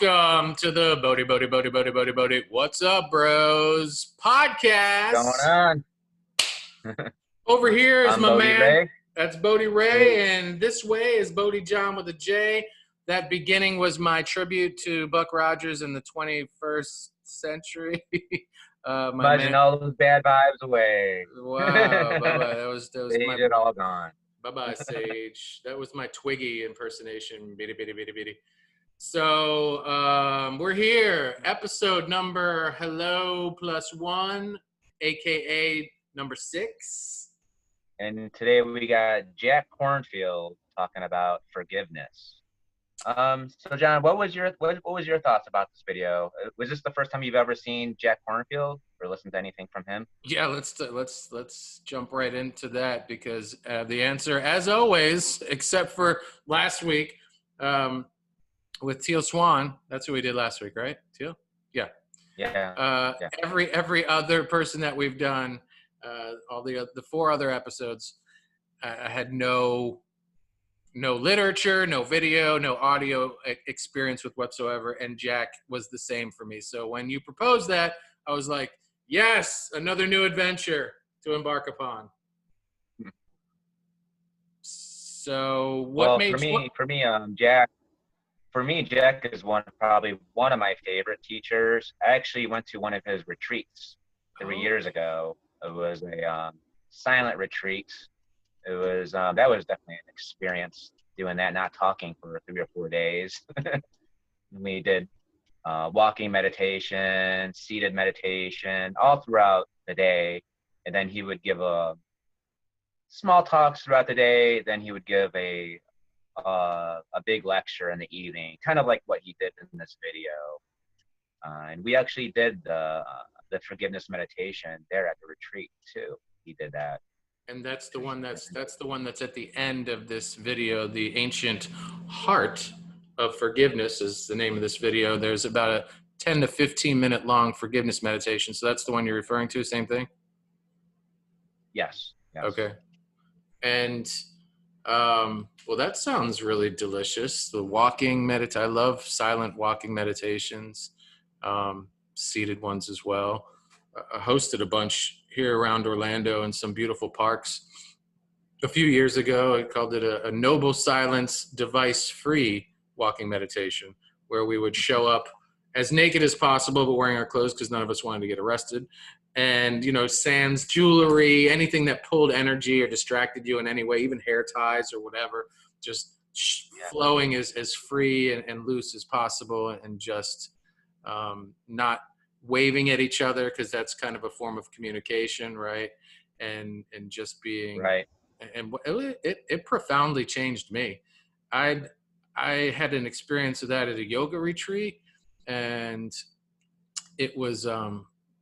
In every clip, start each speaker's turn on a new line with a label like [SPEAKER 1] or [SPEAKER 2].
[SPEAKER 1] Welcome to the Bodhi What's Up, Bros podcast.
[SPEAKER 2] What's going on?
[SPEAKER 1] Over here is
[SPEAKER 2] I'm
[SPEAKER 1] my
[SPEAKER 2] Bodhi
[SPEAKER 1] man.
[SPEAKER 2] Ray.
[SPEAKER 1] That's Bodhi Ray, and this way is Bodhi John with a J. That beginning was my tribute to Buck Rogers in the 21st century.
[SPEAKER 2] Smudging all those bad vibes away.
[SPEAKER 1] Wow, bye-bye. That was
[SPEAKER 2] Sage it all gone.
[SPEAKER 1] Bye-bye, Sage. That was my Twiggy impersonation. Bitty, bitty, bitty, bitty. So we're here, episode number hello +1, aka number 6.
[SPEAKER 2] And today we got Jack Kornfield talking about forgiveness. So John, what was your thoughts about this video? Was this the first time you've ever seen Jack Kornfield or listened to anything from him?
[SPEAKER 1] Yeah, let's jump right into that because the answer, as always, except for last week, with Teal Swan, that's who we did last week, right? Teal? Yeah.
[SPEAKER 2] Yeah.
[SPEAKER 1] Every other person that we've done, all the 4 other episodes, I had no literature, no video, no audio experience with whatsoever, and Jack was the same for me. So when you proposed that, I was like, yes, another new adventure to embark upon. So
[SPEAKER 2] Jack is probably one of my favorite teachers. I actually went to one of his retreats 3 years ago. It was a silent retreat. It was that was definitely an experience doing that, not talking for 3 or 4 days. We did walking meditation, seated meditation, all throughout the day, and then he would give a small talks throughout the day. Then he would give a big lecture in the evening, kind of like what he did in this video. And we actually did the forgiveness meditation there at the retreat too. He did that.
[SPEAKER 1] And that's the one that's at the end of this video. The Ancient Heart of Forgiveness is the name of this video. There's about a 10 to 15 minute long forgiveness meditation. So that's the one you're referring to, same thing?
[SPEAKER 2] Yes.
[SPEAKER 1] Okay. And well, that sounds really delicious. The walking I love silent walking meditations, seated ones as well. I hosted a bunch here around Orlando in some beautiful parks a few years ago. I called it a noble silence, device-free walking meditation, where we would show up as naked as possible, but wearing our clothes because none of us wanted to get arrested. And, sans jewelry, anything that pulled energy or distracted you in any way, even hair ties or whatever, just flowing as free and loose as possible, and just not waving at each other, because that's kind of a form of communication, right? And just being
[SPEAKER 2] right.
[SPEAKER 1] And it profoundly changed me. I had an experience of that at a yoga retreat, and it was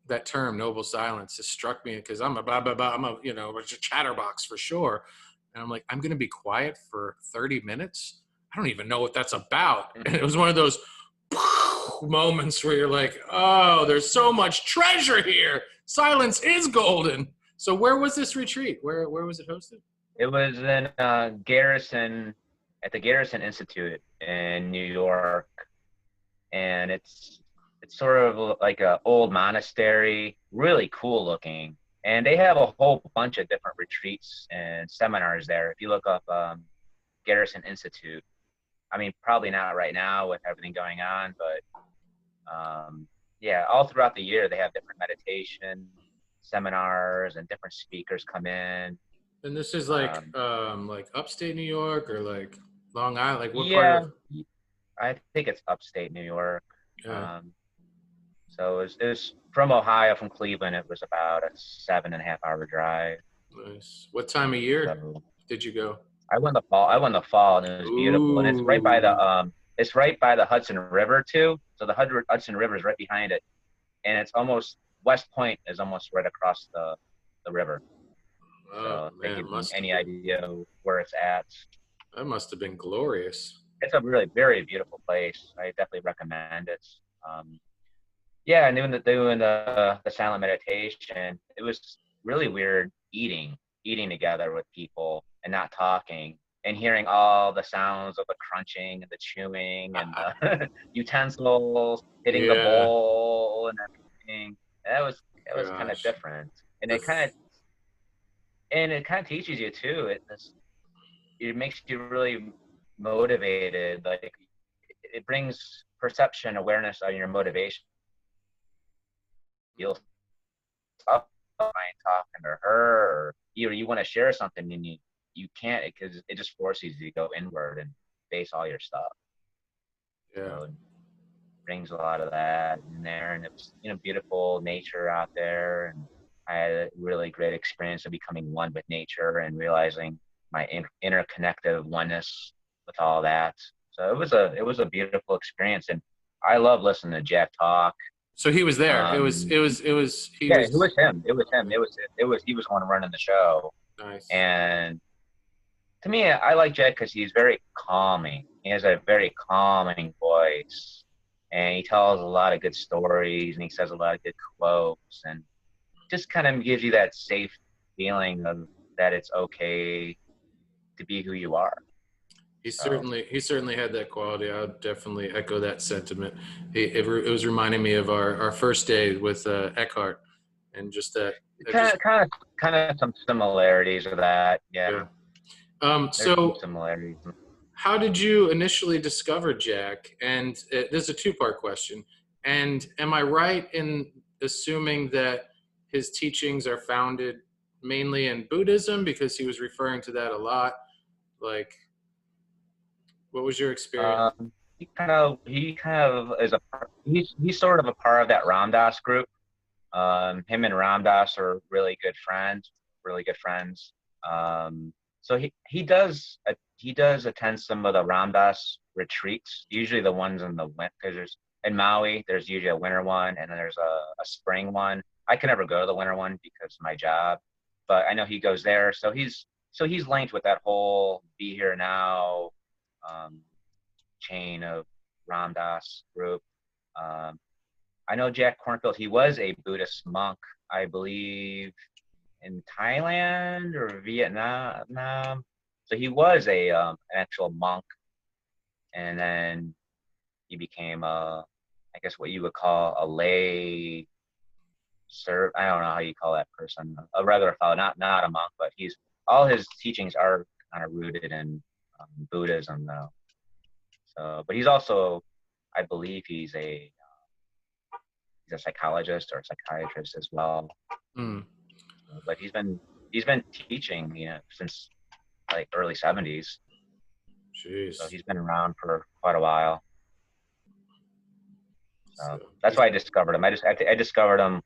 [SPEAKER 1] that term noble silence just struck me, because I'm a blah blah blah, I'm a a chatterbox for sure, and I'm like, I'm gonna be quiet for 30 minutes. I don't even know what that's about. And it was one of those moments where you're like, oh, there's so much treasure here. Silence is golden. So where was this retreat? Where was it hosted?
[SPEAKER 2] It was in Garrison, at the Garrison Institute in New York, and it's sort of like an old monastery, really cool looking, and they have a whole bunch of different retreats and seminars there. If you look up Garrison Institute, I mean, probably not right now with everything going on, but all throughout the year they have different meditation seminars and different speakers come in.
[SPEAKER 1] And this is like upstate New York or like Long Island? Like what part of?
[SPEAKER 2] I think it's upstate New York.
[SPEAKER 1] Yeah.
[SPEAKER 2] So it was from Ohio, from Cleveland. It was about a 7.5-hour drive.
[SPEAKER 1] Nice. What time of year did you go?
[SPEAKER 2] I went the fall, and it was beautiful. And it's right by the Hudson River too. So the Hudson River is right behind it, and it's almost West Point is almost right across the river.
[SPEAKER 1] Oh,
[SPEAKER 2] so man, any idea where it's at?
[SPEAKER 1] That must have been glorious.
[SPEAKER 2] It's a really very beautiful place. I definitely recommend it. And doing the silent meditation, it was really weird eating together with people and not talking. and hearing all the sounds of the crunching and the chewing and the utensils hitting the
[SPEAKER 1] Yeah.
[SPEAKER 2] bowl and everything. That was kind of
[SPEAKER 1] Gosh.
[SPEAKER 2] different, and
[SPEAKER 1] The
[SPEAKER 2] it kind of teaches you too. It makes you really motivated. Like it brings perception awareness on your motivation. You'll stop talking to her, or you want to share something and you can't because it just forces you to go inward and face all your stuff.
[SPEAKER 1] yeah.
[SPEAKER 2] So it brings a lot of that in there, and it was beautiful nature out there, and I had a really great experience of becoming one with nature and realizing my interconnective oneness with all that. So it was a beautiful experience, and I love listening to Jack talk.
[SPEAKER 1] So he was there.
[SPEAKER 2] Um,
[SPEAKER 1] He
[SPEAKER 2] yeah, it
[SPEAKER 1] was
[SPEAKER 2] was him. It was him. It was he was the one running the show,
[SPEAKER 1] nice.
[SPEAKER 2] and to me, I like Jack because he's very calming. He has a very calming voice, and he tells a lot of good stories, and he says a lot of good quotes, and just kind of gives you that safe feeling of that it's okay to be who you are. So
[SPEAKER 1] He certainly had that quality. I would definitely echo that sentiment. It was reminding me of our first day with Eckhart, and just that
[SPEAKER 2] kind
[SPEAKER 1] just
[SPEAKER 2] of, kind of, kind of some similarities of that. Yeah,
[SPEAKER 1] yeah.
[SPEAKER 2] there's some
[SPEAKER 1] So
[SPEAKER 2] similarities.
[SPEAKER 1] how did you initially discover Jack? And this is a two-part question. And am I right in assuming that his teachings are founded mainly in Buddhism, because he was referring to that a lot? Like, what was your experience?
[SPEAKER 2] He kind of is he's sort of a part of that Ram Dass group. Him and Ram Dass are really good friends, really good friends. So he does attend some of the Ram Dass retreats, usually the ones in the winter, because there's in Maui, there's usually a winter one, and then there's a spring one. I can never go to the winter one because of my job, but I know he goes there. So he's linked with that whole Be Here Now um, chain of Ram Dass group. Um, I know Jack Kornfield. He was a Buddhist monk, I believe, in Thailand or Vietnam. So he was an actual monk, and then he became I guess what you would call a lay serve. I don't know how you call that person, a regular fellow, not a monk, but all his teachings are kind of rooted in Buddhism, though. So, but he's also, I believe, he's a psychologist or a psychiatrist as well.
[SPEAKER 1] Hmm.
[SPEAKER 2] But he's been teaching, since like early '70s. So
[SPEAKER 1] Jeez.
[SPEAKER 2] he's been around for quite a while.
[SPEAKER 1] So
[SPEAKER 2] That's why I discovered him. I discovered him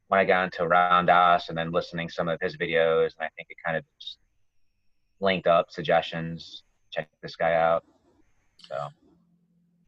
[SPEAKER 2] when I got into Ram Dass and then listening some of his videos, and I think it kind of just linked up suggestions. Check this guy out. So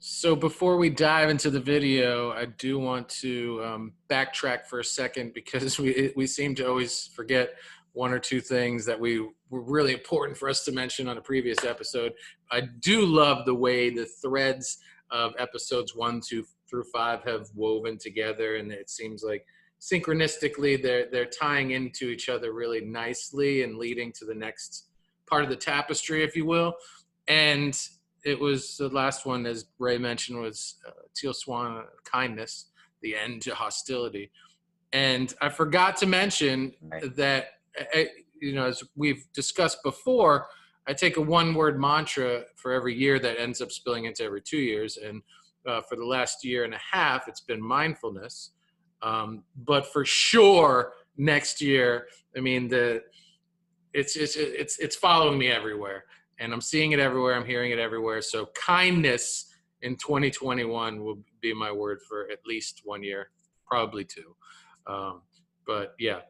[SPEAKER 1] So before we dive into the video, I do want to backtrack for a second, because we seem to always forget one or two things that were really important for us to mention on a previous episode. I do love the way the threads of episodes 1, 2 through 5 have woven together, and it seems like synchronistically they're tying into each other really nicely and leading to the next part of the tapestry, if you will. And it was the last one, as Ray mentioned, was Teal Swan, kindness, the end to hostility. And I forgot to mention
[SPEAKER 2] right.
[SPEAKER 1] that, as we've discussed before, I take a one-word mantra for every year that ends up spilling into every 2 years. And for the last year and a half, it's been mindfulness. But for sure, next year, I mean, it's following me everywhere, and I'm seeing it everywhere. I'm hearing it everywhere. So kindness in 2021 will be my word for at least 1 year, probably 2. But yeah,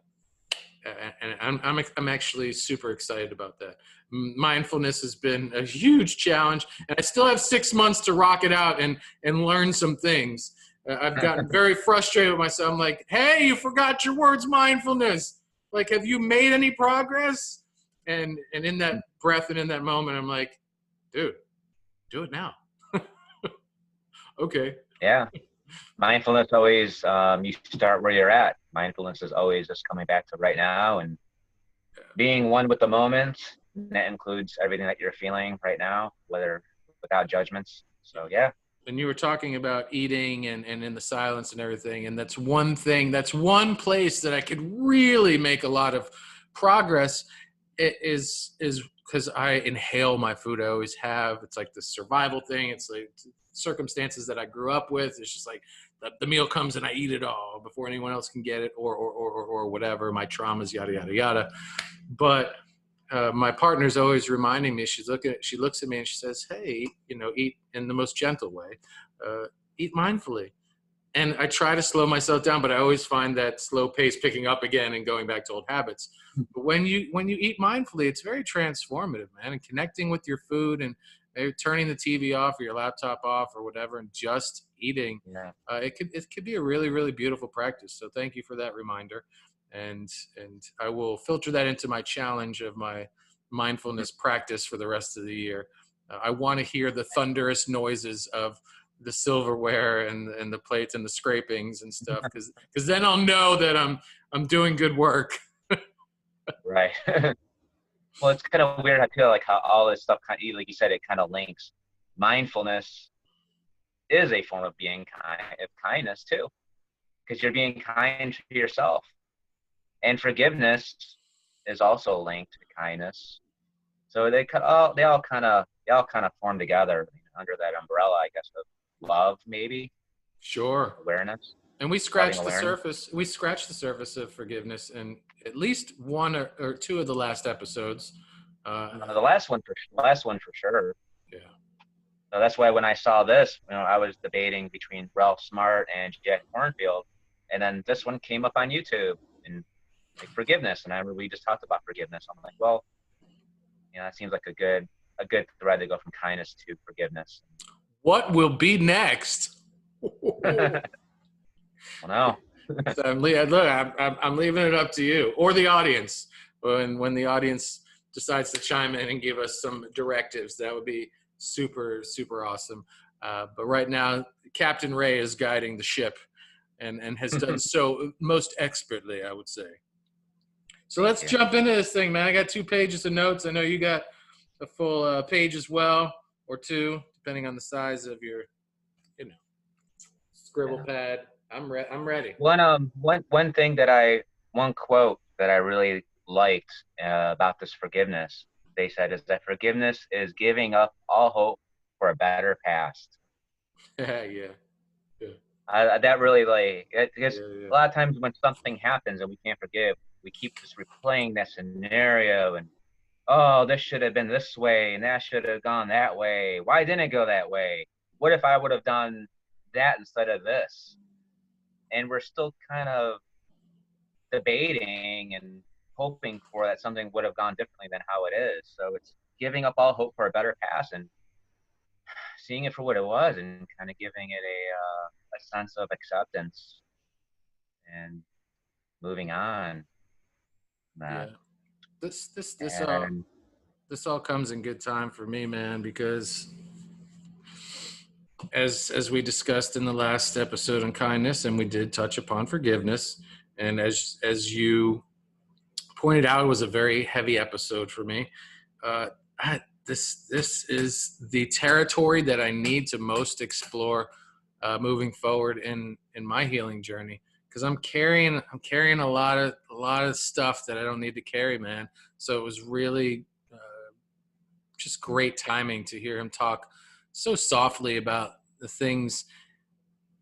[SPEAKER 1] and I'm actually super excited about that. Mindfulness has been a huge challenge, and I still have 6 months to rock it out and learn some things. I've gotten very frustrated with myself. I'm like, hey, you forgot your words, mindfulness. Like, have you made any progress? And in that breath and in that moment, I'm like, dude, do it now. Okay.
[SPEAKER 2] Yeah. Mindfulness always, you start where you're at. Mindfulness is always just coming back to right now and being one with the moment, and that includes everything that you're feeling right now, whether without judgments. So yeah.
[SPEAKER 1] And you were talking about eating and in the silence and everything. And that's one thing, that's one place that I could really make a lot of progress is because I inhale my food. I always have. It's like the survival thing. It's like circumstances that I grew up with. It's just like the meal comes and I eat it all before anyone else can get it or whatever. My traumas, yada, yada, yada. But my partner's always reminding me. She looks at me and she says, "Hey, eat in the most gentle way. Eat mindfully." And I try to slow myself down, but I always find that slow pace picking up again and going back to old habits. But when you eat mindfully, it's very transformative, man. And connecting with your food and maybe turning the TV off or your laptop off or whatever, and just eating,
[SPEAKER 2] Yeah.
[SPEAKER 1] it could be a really, really beautiful practice. So thank you for that reminder. And I will filter that into my challenge of my mindfulness practice for the rest of the year. I want to hear the thunderous noises of the silverware and the plates and the scrapings and stuff, because then I'll know that I'm doing good work.
[SPEAKER 2] Right. Well, it's kind of weird. I feel like how all this stuff, like you said, it kind of links. Mindfulness is a form of kindness too, because you're being kind to yourself. And forgiveness is also linked to kindness. So they all kind of form together under that umbrella, I guess, of love, maybe.
[SPEAKER 1] Sure.
[SPEAKER 2] Awareness.
[SPEAKER 1] And we scratched the surface. We scratched the surface of forgiveness in at least one or two of the last episodes.
[SPEAKER 2] The last one for sure.
[SPEAKER 1] Yeah.
[SPEAKER 2] So that's why when I saw this, I was debating between Ralph Smart and Jack Kornfield, and then this one came up on YouTube and like forgiveness, and I remember we just talked about forgiveness. I'm like, well, that seems like a good thread to go from kindness to forgiveness.
[SPEAKER 1] What will be next?
[SPEAKER 2] Well, no.
[SPEAKER 1] So I'm leaving it up to you or the audience. When the audience decides to chime in and give us some directives, that would be super, super awesome. But right now, Captain Ray is guiding the ship and has done so most expertly, I would say. So let's jump into this thing, man. I got 2 pages of notes. I know you got a full page as well, or 2, depending on the size of your, scribble pad. I'm ready.
[SPEAKER 2] One quote that I really liked about this forgiveness, they said, is that forgiveness is giving up all hope for a better past.
[SPEAKER 1] Yeah.
[SPEAKER 2] That really because a lot of times when something happens and we can't forgive, we keep just replaying that scenario and, oh, this should have been this way and that should have gone that way. Why didn't it go that way? What if I would have done that instead of this? And we're still kind of debating and hoping for that something would have gone differently than how it is. So it's giving up all hope for a better past and seeing it for what it was and kind of giving it a sense of acceptance and moving on.
[SPEAKER 1] Yeah. This all comes in good time for me, man, because as we discussed in the last episode on kindness, and we did touch upon forgiveness, and as you pointed out, it was a very heavy episode for me. This is the territory that I need to most explore moving forward in my healing journey, because I'm carrying a lot of stuff that I don't need to carry, man. So it was really just great timing to hear him talk so softly about the things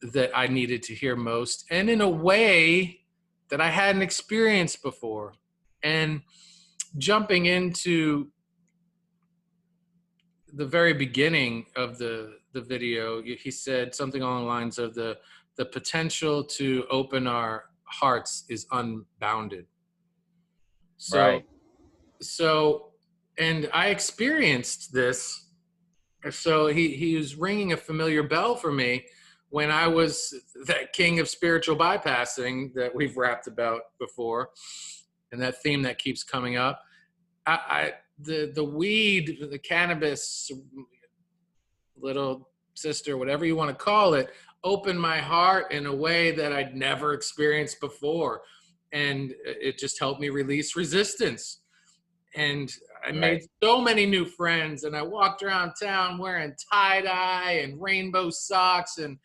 [SPEAKER 1] that I needed to hear most, and in a way that I hadn't experienced before. And jumping into the very beginning of the video, he said something along the lines of the potential to open our hearts is unbounded. So,
[SPEAKER 2] right.
[SPEAKER 1] And I experienced this. So he was ringing a familiar bell for me when I was that king of spiritual bypassing that we've rapped about before, and that theme that keeps coming up. The weed, the cannabis, little sister, whatever you want to call it, opened my heart in a way that I'd never experienced before. And it just helped me release resistance. And I
[SPEAKER 2] Right.
[SPEAKER 1] made so many new friends, and I walked around town wearing tie-dye and rainbow socks, and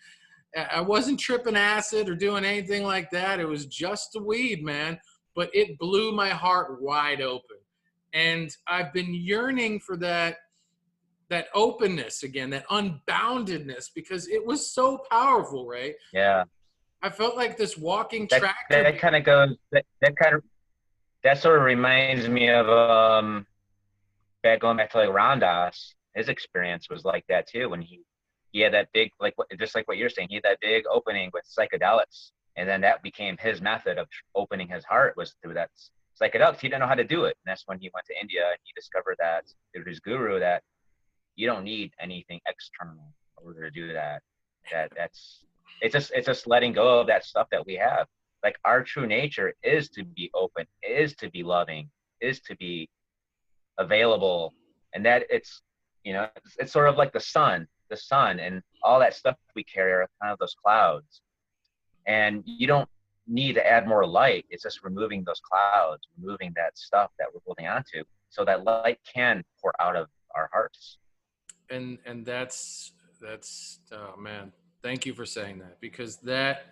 [SPEAKER 1] I wasn't tripping acid or doing anything like that. It was just the weed, man. But it blew my heart wide open. And I've been yearning for that openness again, that unboundedness, because it was so powerful, right?
[SPEAKER 2] Yeah.
[SPEAKER 1] I felt like this walking
[SPEAKER 2] That
[SPEAKER 1] tractor
[SPEAKER 2] that
[SPEAKER 1] beam.
[SPEAKER 2] kind of goes. That kind of that sort of reminds me of going back to like Ramdas. His experience was like that too. When he had that big, like just like what you're saying, he had that big opening with psychedelics, and then that became his method of opening his heart was through that psychedelics. He didn't know how to do it, and that's when he went to India and he discovered that through his guru that you don't need anything external in order to do that. That's it's just letting go of that stuff that we have. Like our true nature is to be open, is to be loving, is to be available, and that it's sort of like the sun and all that stuff we carry are kind of those clouds, and you don't need to add more light. It's just removing those clouds, removing that stuff that we're holding on to so that light can pour out of our hearts.
[SPEAKER 1] And that's oh man, thank you for saying that, because that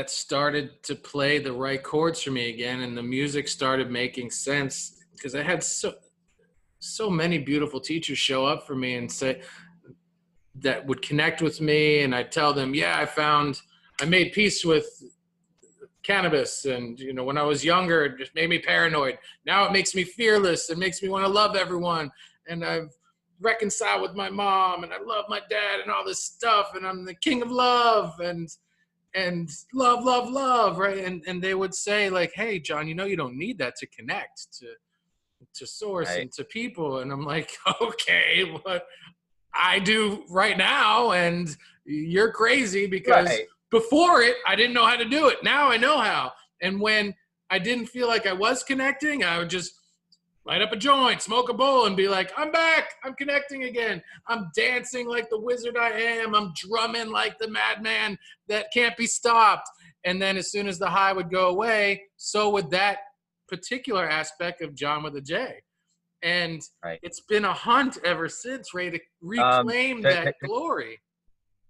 [SPEAKER 1] started to play the right chords for me again, and the music started making sense, because I had so many beautiful teachers show up for me and say that would connect with me, and I'd tell them, yeah, I made peace with cannabis, and when I was younger it just made me paranoid. Now it makes me fearless, it makes me want to love everyone, and I've reconciled with my mom, and I love my dad and all this stuff, and I'm the king of love, and love, love, love, right? And they would say, like, hey John, you don't need that to connect to source
[SPEAKER 2] Right.
[SPEAKER 1] and to people. And I'm like, okay, what I do right now, and you're crazy, because
[SPEAKER 2] Right.
[SPEAKER 1] before it I didn't know how to do it. Now I know how. And when I didn't feel like I was connecting, I would just light up a joint, smoke a bowl, and be like, I'm back, I'm connecting again, I'm dancing like the wizard I am, I'm drumming like the madman that can't be stopped. And then as soon as the high would go away, so would that particular aspect of John with a J. And
[SPEAKER 2] Right.
[SPEAKER 1] it's been a hunt ever since, Ray, to
[SPEAKER 2] um
[SPEAKER 1] reclaim
[SPEAKER 2] to,
[SPEAKER 1] that
[SPEAKER 2] to,
[SPEAKER 1] glory.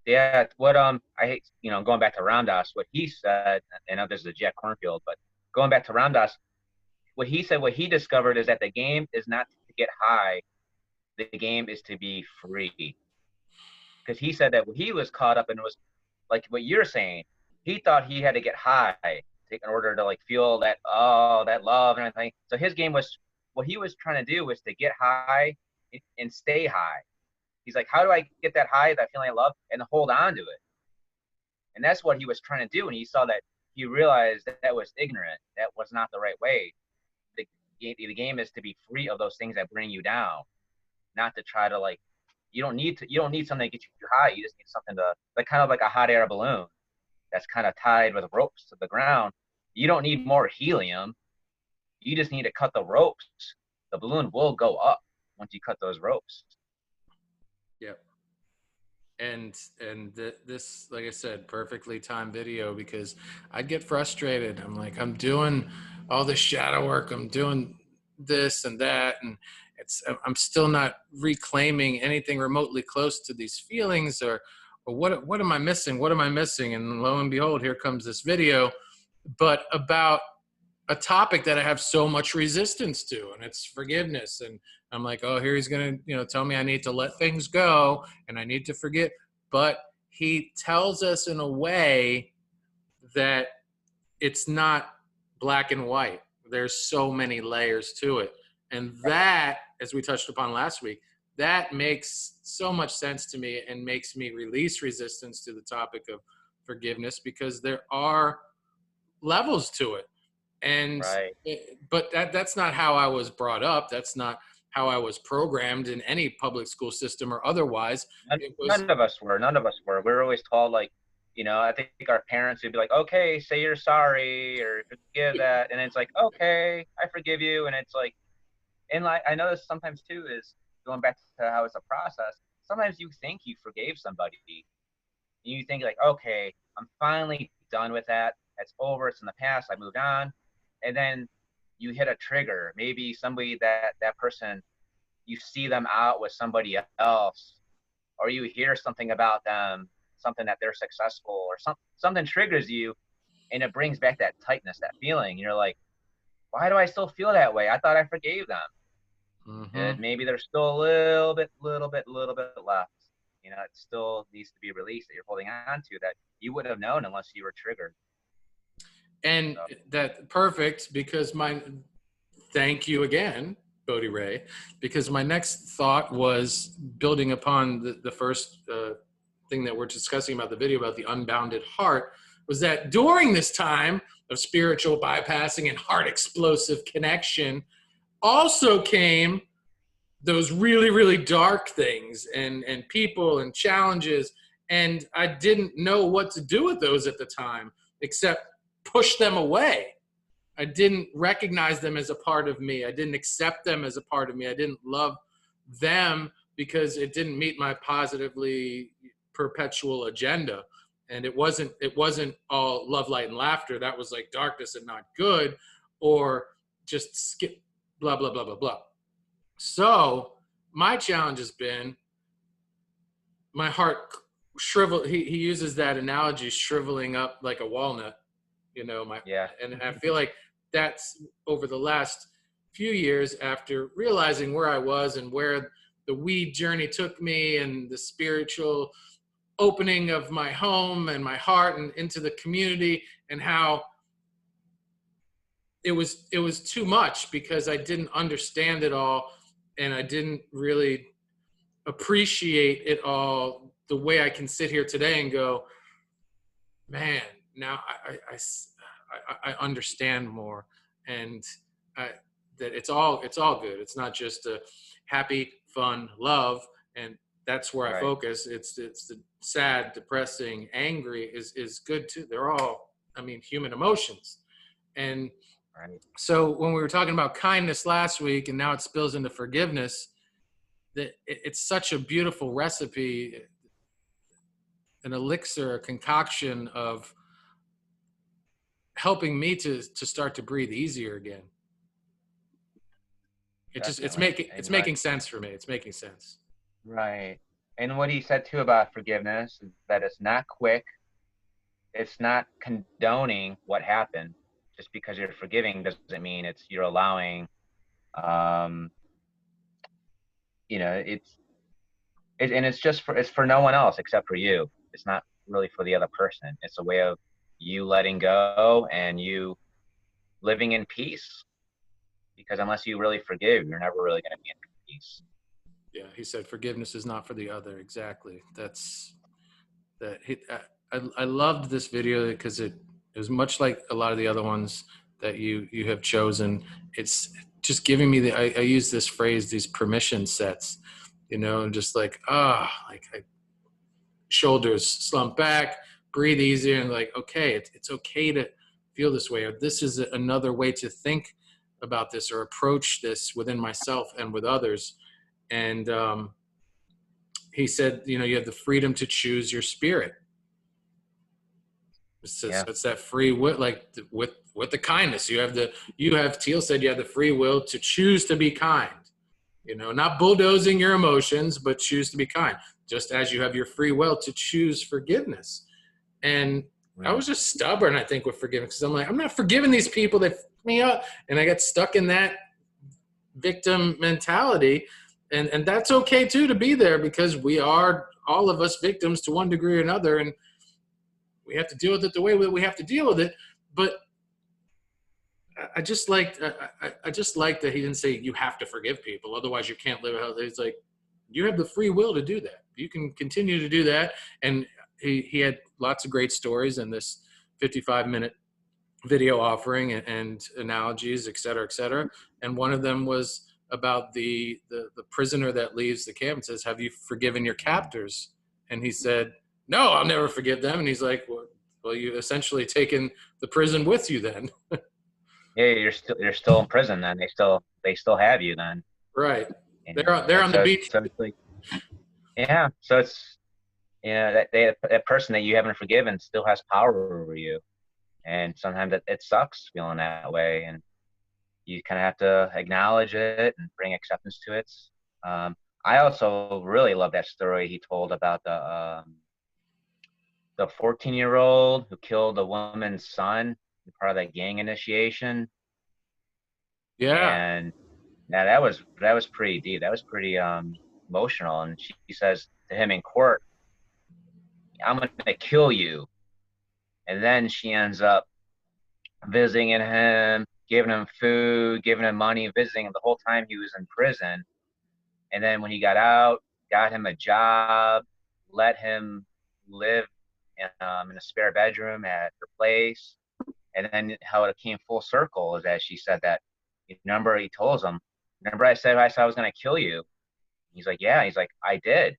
[SPEAKER 2] yeah, what I hate, going back to Ramdas, what he said, and I know this is a Jack Kornfield, but going back to Ramdas, what he said, what he discovered is that the game is not to get high, the game is to be free. Because he said that he was caught up and was like what you're saying. He thought he had to get high in order to like feel that, oh, that love and everything. So his game was, what he was trying to do was to get high and stay high. He's like, how do I get that high, that feeling of love, and hold on to it? And that's what he was trying to do. And he saw that, he realized that that was ignorant. That was not the right way. The game is to be free of those things that bring you down, not to try to like, you don't need something to get you high. You just need something to, like, kind of like a hot air balloon that's kind of tied with ropes to the ground. You don't need more helium. You just need to cut the ropes. The balloon will go up once you cut those ropes.
[SPEAKER 1] Yep. And this, like I said, perfectly timed video, because I'd get frustrated. I'm like, I'm doing all this shadow work, I'm doing this and that, and I'm still not reclaiming anything remotely close to these feelings, or what am I missing, what am I missing? And lo and behold, here comes this video, but about a topic that I have so much resistance to, and it's forgiveness. And I'm like, oh, here he's gonna, tell me I need to let things go and I need to forget. But he tells us in a way that it's not black and white. There's so many layers to it. And that, as we touched upon last week, that makes so much sense to me and makes me release resistance to the topic of forgiveness, because there are levels to it. And
[SPEAKER 2] Right.
[SPEAKER 1] but that's not how I was brought up. That's not how I was programmed in any public school system or otherwise.
[SPEAKER 2] None,
[SPEAKER 1] It was
[SPEAKER 2] none of us were. None of us were. We were always told, like, I think our parents would be like, okay, say you're sorry or forgive that. And it's like, okay, I forgive you. And it's like, and like, I know this sometimes too is going back to how it's a process. Sometimes you think you forgave somebody and you think like, okay, I'm finally done with that. It's over. It's in the past. I moved on. And then you hit a trigger. Maybe somebody that person, you see them out with somebody else, or you hear something about them, something that they're successful, or something triggers you, and it brings back that tightness, that feeling. You're like, why do I still feel that way? I thought I forgave them.
[SPEAKER 1] Mm-hmm.
[SPEAKER 2] And maybe there's still a little bit left. You know, it still needs to be released that you're holding on to, that you wouldn't have known unless you were triggered.
[SPEAKER 1] And
[SPEAKER 2] So,
[SPEAKER 1] that perfect, because thank you again, Bodhi Ray, because my next thought was building upon the first thing that we're discussing about the video about the unbounded heart, was that during this time of spiritual bypassing and heart explosive connection also came those really, really dark things and people and challenges. And I didn't know what to do with those at the time, except push them away. I didn't recognize them as a part of me. I didn't accept them as a part of me. I didn't love them because it didn't meet my positively perpetual agenda. And it wasn't all love, light, and laughter. That was like darkness and not good, or just skip blah, blah, blah, blah, blah. So my challenge has been my heart shrivel. He uses that analogy, shriveling up like a walnut,
[SPEAKER 2] yeah.
[SPEAKER 1] and I feel like that's over the last few years, after realizing where I was and where the weed journey took me and the spiritual opening of my home and my heart and into the community, and how it was too much because I didn't understand it all, and I didn't really appreciate it all the way I can sit here today and go, man, now I understand more, and that it's all good. It's not just a happy, fun love, and that's where I
[SPEAKER 2] Right.
[SPEAKER 1] focus. It's the sad, depressing, angry is good too. They're all, human emotions. And
[SPEAKER 2] Right.
[SPEAKER 1] so when we were talking about kindness last week, and now it spills into forgiveness, that it's such a beautiful recipe, an elixir, a concoction of helping me to start to breathe easier again.
[SPEAKER 2] Definitely.
[SPEAKER 1] It's
[SPEAKER 2] And
[SPEAKER 1] making sense for me. It's making sense.
[SPEAKER 2] right. And what he said too about forgiveness is that it's not quick. It's not condoning what happened. Just because you're forgiving doesn't mean you're allowing. Um, and it's for no one else except for you. It's not really for the other person. It's a way of you letting go and you living in peace. Because unless you really forgive, you're never really going to be in peace.
[SPEAKER 1] Yeah, he said forgiveness is not for the other. Exactly. That's that. I loved this video because it was much like a lot of the other ones that you have chosen. It's just giving me I use this phrase, these permission sets, just like, shoulders slump back, breathe easier, and like, okay, it's okay to feel this way, or this is another way to think about this or approach this within myself and with others. And he said, you have the freedom to choose your spirit.
[SPEAKER 2] Yeah.
[SPEAKER 1] It's that free will, like with the kindness. Teal said you have the free will to choose to be kind. Not bulldozing your emotions, but choose to be kind. Just as you have your free will to choose forgiveness. And I was just stubborn, I think, with forgiveness, because I'm like, I'm not forgiving these people that fucked me up, and I got stuck in that victim mentality. And that's okay too, to be there, because we are, all of us, victims to one degree or another, and we have to deal with it the way we have to deal with it. But I just liked that he didn't say you have to forgive people, otherwise you can't live a healthy. It's like, you have the free will to do that. You can continue to do that. And he had lots of great stories in this 55-minute video offering, and analogies, et cetera, et cetera. And one of them was about the prisoner that leaves the camp and says, have you forgiven your captors? And he said, no, I'll never forgive them. And he's like, well, you essentially taken the prison with you then.
[SPEAKER 2] Yeah, you're still in prison then. They still have you then.
[SPEAKER 1] Right.
[SPEAKER 2] And
[SPEAKER 1] They're on the beach.
[SPEAKER 2] So it's like, yeah. So it's, that person that you haven't forgiven still has power over you. And sometimes it sucks feeling that way. And you kind of have to acknowledge it and bring acceptance to it. I also really love that story he told about the 14-year-old who killed a woman's son, part of that gang initiation.
[SPEAKER 1] Yeah.
[SPEAKER 2] And yeah, that was pretty deep. That was pretty emotional. And she says to him in court, "I'm gonna kill you." And then she ends up visiting him, giving him food, giving him money, visiting him the whole time he was in prison. And then when he got out, got him a job, let him live in a spare bedroom at her place. And then how it came full circle is that she said that, remember, he told him, remember I said I was going to kill you. He's like, yeah. He's like, I did.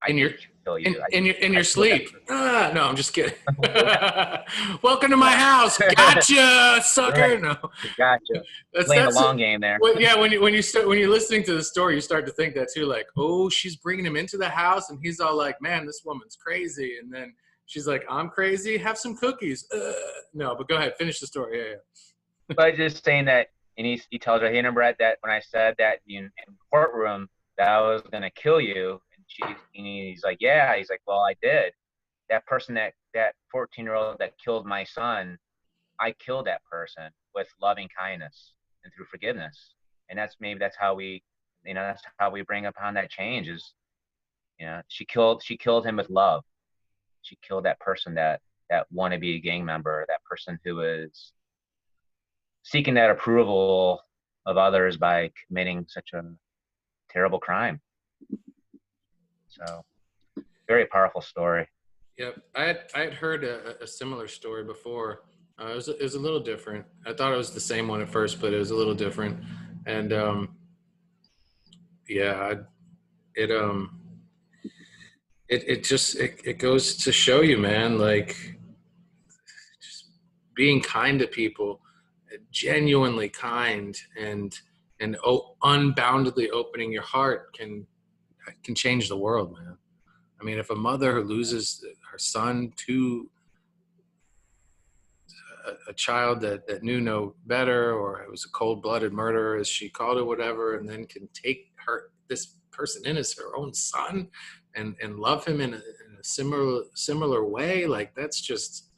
[SPEAKER 2] I
[SPEAKER 1] In your
[SPEAKER 2] did kill you.
[SPEAKER 1] in your
[SPEAKER 2] I killed that
[SPEAKER 1] sleep. No, I'm just kidding.
[SPEAKER 2] person.
[SPEAKER 1] Welcome to my house. Gotcha, sucker.
[SPEAKER 2] Right.
[SPEAKER 1] No.
[SPEAKER 2] Gotcha. Playing the
[SPEAKER 1] That's
[SPEAKER 2] long game there.
[SPEAKER 1] well, yeah, when you're listening to the story, you start to think that too, like, oh, she's bringing him into the house, and he's all like, man, this woman's crazy, and then she's like, I'm crazy. Have some cookies. No, but go ahead, finish the story. Yeah, yeah.
[SPEAKER 2] But just saying that, and he tells her, hey, remember that when I said that in the courtroom that I was gonna kill you, and he's like, yeah. He's like, well, I did. That person, that 14-year-old that killed my son, I killed that person with loving kindness and through forgiveness. And that's how we bring upon that change is, she killed him with love. She killed that person that wannabe gang member, that person who was seeking that approval of others by committing such a terrible crime. So very powerful story.
[SPEAKER 1] Yep, I had heard a similar story before. It was a little different. I thought it was the same one at first, but it was a little different. And yeah, it it goes to show you, man, like just being kind to people, genuinely kind, and unboundedly opening your heart can change the world, man. I mean, if a mother who loses her son to a child that knew no better, or it was a cold-blooded murder, as she called it, whatever, and then can take this person in as her own son and love him in a similar way, like that's just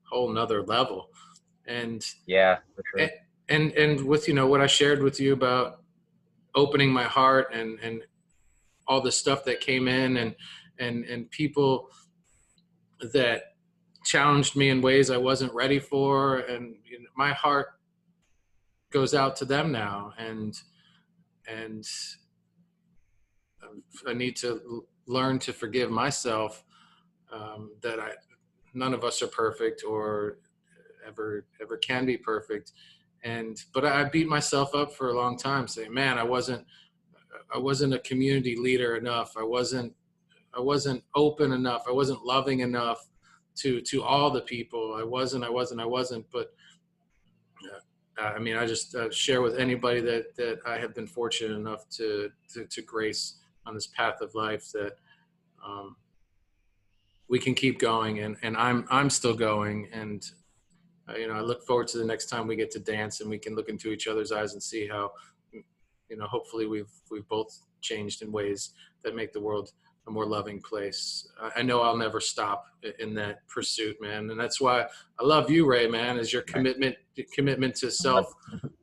[SPEAKER 1] a whole nother level. And
[SPEAKER 2] Yeah, for sure.
[SPEAKER 1] and with what I shared with you about opening my heart and all the stuff that came in and people that challenged me in ways I wasn't ready for, and my heart goes out to them now, and I need to learn to forgive myself. That none of us are perfect or ever can be perfect, but I beat myself up for a long time, saying, man, I wasn't a community leader enough. I wasn't open enough. I wasn't loving enough to all the people. I wasn't. But I mean, I just share with anybody that I have been fortunate enough to grace on this path of life, that um, we can keep going, and I'm still going, and I look forward to the next time we get to dance and we can look into each other's eyes and see how hopefully we've both changed in ways that make the world a more loving place. I know I'll never stop in that pursuit, man. And that's why I love you, Ray, man, is your commitment to self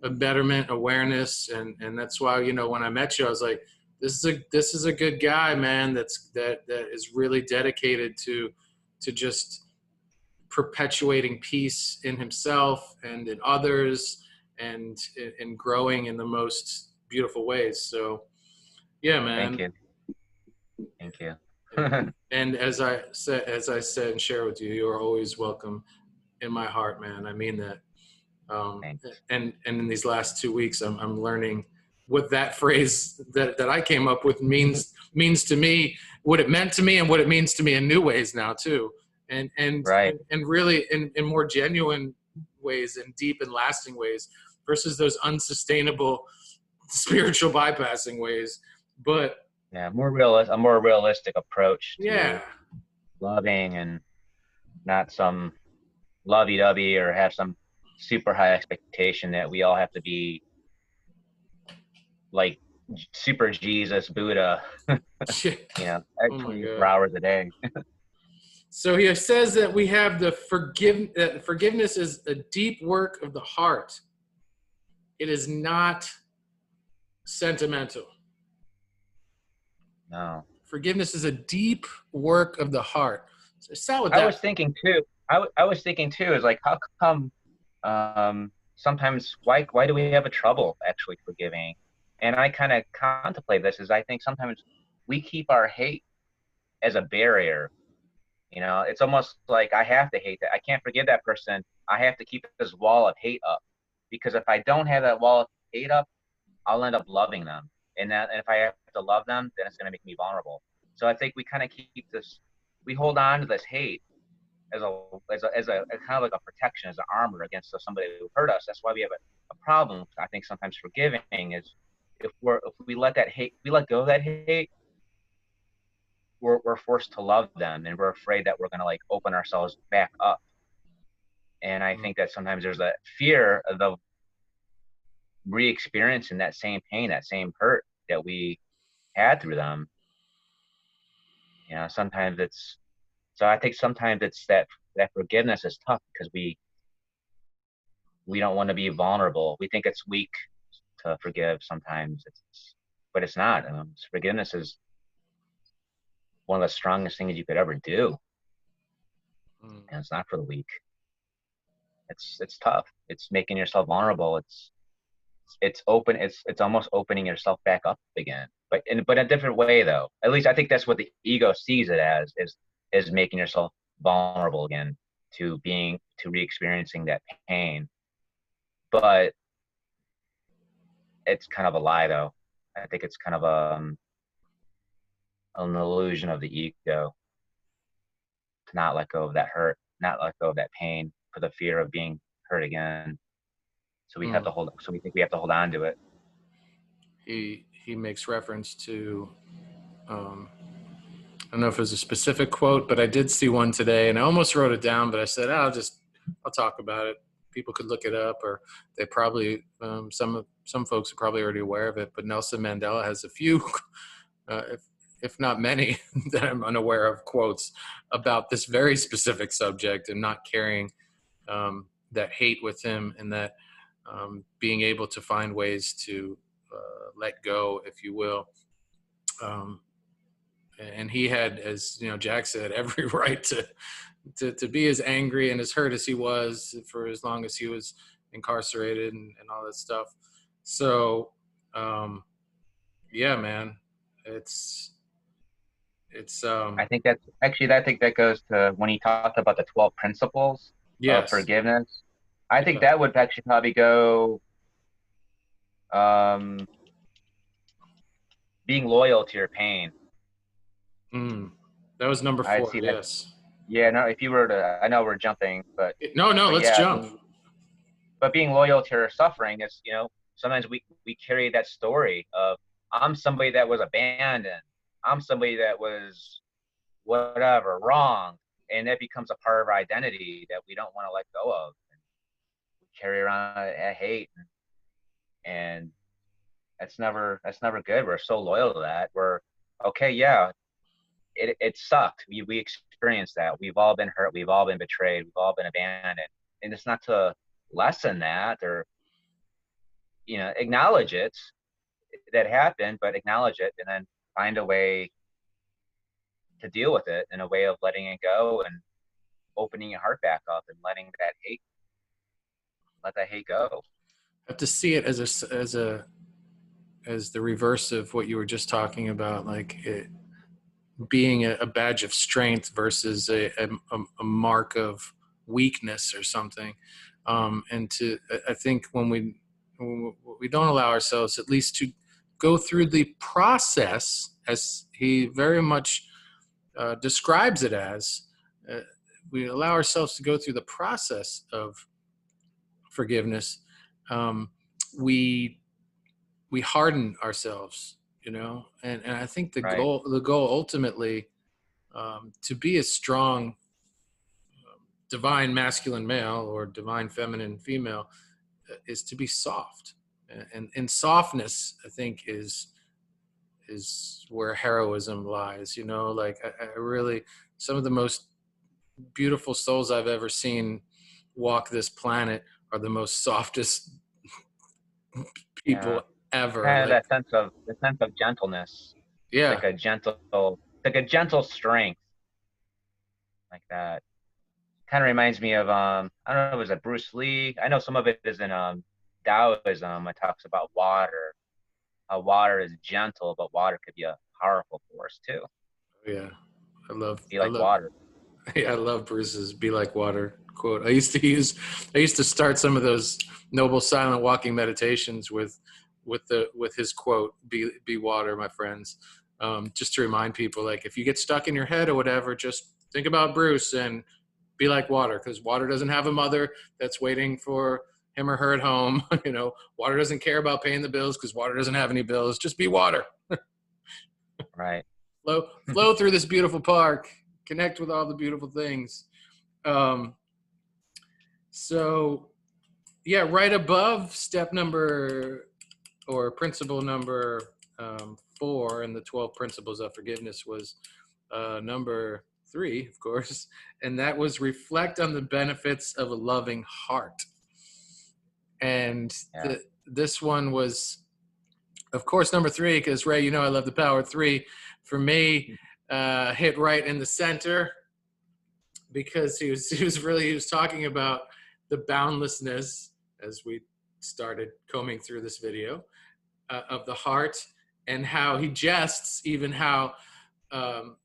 [SPEAKER 1] betterment, awareness. And that's why, when I met you, I was like, this is a good guy, man. That is really dedicated to just perpetuating peace in himself and in others, and in growing in the most beautiful ways. So yeah, man.
[SPEAKER 2] Thank you. Thank you.
[SPEAKER 1] And as I said and share with you, you are always welcome in my heart, man. I mean that.
[SPEAKER 2] Thanks.
[SPEAKER 1] And in these last 2 weeks, I'm learning what that phrase that I came up with means to me, what it meant to me, and what it means to me in new ways now too.
[SPEAKER 2] Right.
[SPEAKER 1] And really in more genuine ways and deep and lasting ways, versus those unsustainable spiritual bypassing ways. But
[SPEAKER 2] Yeah, a more realistic approach
[SPEAKER 1] yeah,
[SPEAKER 2] to loving, and not some lovey-dovey or have some super high expectation that we all have to be like super Jesus, Buddha,
[SPEAKER 1] Oh my
[SPEAKER 2] 24
[SPEAKER 1] God.
[SPEAKER 2] hours a day.
[SPEAKER 1] So he says that we have that forgiveness is a deep work of the heart. It is not sentimental.
[SPEAKER 2] No.
[SPEAKER 1] Forgiveness is a deep work of the heart. So start with
[SPEAKER 2] I
[SPEAKER 1] that.
[SPEAKER 2] was thinking too. I was thinking too, is like, how come sometimes why do we have a trouble actually forgiving? And I kind of contemplate this, is I think sometimes we keep our hate as a barrier. It's almost like I have to hate that. I can't forgive that person. I have to keep this wall of hate up, because if I don't have that wall of hate up, I'll end up loving them. And if I have to love them, then it's going to make me vulnerable. So I think we kind of keep this, we hold on to this hate as a kind of like a protection, as an armor against somebody who hurt us. That's why we have a problem. I think sometimes forgiving is, if we let that hate, we let go of that hate, we're forced to love them, and we're afraid that we're going to like open ourselves back up. And I think that sometimes there's a fear of the re-experiencing that same pain, that same hurt that we had through them. Sometimes it's, so I think sometimes it's that forgiveness is tough because we don't want to be vulnerable. We think it's weak to forgive sometimes. But it's not. Forgiveness is one of the strongest things you could ever do, and it's not for the weak. It's tough. It's making yourself vulnerable. It's open. It's almost opening yourself back up again, but in a different way though. At least I think that's what the ego sees it as, is making yourself vulnerable again to re-experiencing that pain. But it's kind of a lie though. I think it's kind of an illusion of the ego to not let go of that hurt, not let go of that pain for the fear of being hurt again. So we have to hold. So we think we have to hold on to it.
[SPEAKER 1] He makes reference to, I don't know if it was a specific quote, but I did see one today, and I almost wrote it down, but I said, I'll talk about it. People could look it up, or they probably, some folks are probably already aware of it. But Nelson Mandela has a few, if not many, that I'm unaware of, quotes about this very specific subject, and not carrying that hate with him, and that being able to find ways to let go, if you will. And he had, as Jack said, every right to be as angry and as hurt as he was for as long as he was incarcerated and all that stuff. So, yeah, man, it's.
[SPEAKER 2] I think I think that goes to when he talked about the 12 principles of
[SPEAKER 1] Yes.
[SPEAKER 2] forgiveness. I think
[SPEAKER 1] Yeah.
[SPEAKER 2] that would actually probably go um, being loyal to your pain.
[SPEAKER 1] That was number
[SPEAKER 2] I'd
[SPEAKER 1] 4.
[SPEAKER 2] see that.
[SPEAKER 1] Yes.
[SPEAKER 2] Yeah, no, if you were to, I know we're jumping,
[SPEAKER 1] No, no,
[SPEAKER 2] but
[SPEAKER 1] let's
[SPEAKER 2] yeah,
[SPEAKER 1] jump.
[SPEAKER 2] but being loyal to your suffering is, sometimes we carry that story of, I'm somebody that was abandoned. I'm somebody that was whatever, wrong. And that becomes a part of our identity that we don't want to let go of. And we carry around a hate, and that's never good. We're so loyal to that. We're okay, yeah, it sucked. We experienced that. We've all been hurt. We've all been betrayed. We've all been abandoned. And it's not to lessen that, or acknowledge it, that happened, but acknowledge it, and then find a way to deal with it, in a way of letting it go and opening your heart back up and let that hate go.
[SPEAKER 1] I have to see it as the reverse of what you were just talking about, like it being a badge of strength versus a mark of weakness or something. And I think when we don't allow ourselves at least to go through the process, as he very much describes it as, uh, we allow ourselves to go through the process of forgiveness, um, we harden ourselves, and I think
[SPEAKER 2] Right.
[SPEAKER 1] the goal ultimately, to be a strong divine masculine male or divine feminine female, is to be soft, And softness, I think, is where heroism lies. You know, like I really, some of the most beautiful souls I've ever seen walk this planet are the most softest
[SPEAKER 2] Yeah.
[SPEAKER 1] people ever.
[SPEAKER 2] Kind of
[SPEAKER 1] Like,
[SPEAKER 2] that sense of gentleness. It's
[SPEAKER 1] yeah,
[SPEAKER 2] like a gentle strength like that. Kind of reminds me of I don't know, was it Bruce Lee? I know some of it is in Taoism. It talks about water. How water is gentle, but water could be a powerful force too.
[SPEAKER 1] yeah,
[SPEAKER 2] Be
[SPEAKER 1] I
[SPEAKER 2] like
[SPEAKER 1] love,
[SPEAKER 2] water.
[SPEAKER 1] yeah, I love Bruce's "Be like water" quote. I used to start some of those noble silent walking meditations with his quote, "Be water, my friends," just to remind people, like, if you get stuck in your head or whatever, just think about Bruce and be like water, because water doesn't have a mother that's waiting for him or her at home. You know, water doesn't care about paying the bills because water doesn't have any bills. Just be water.
[SPEAKER 2] Right.
[SPEAKER 1] Flow through this beautiful park. Connect with all the beautiful things. Um, so yeah, right above step number or principle number 4 in the 12 principles of forgiveness was number 3, of course, and that was reflect on the benefits of a loving heart. And
[SPEAKER 2] Yeah.
[SPEAKER 1] this one was, of course, number 3, because Ray, you know I love the power of 3. For me, hit right in the center, because he was talking about the boundlessness, as we started combing through this video, of the heart, and how he jests even how um,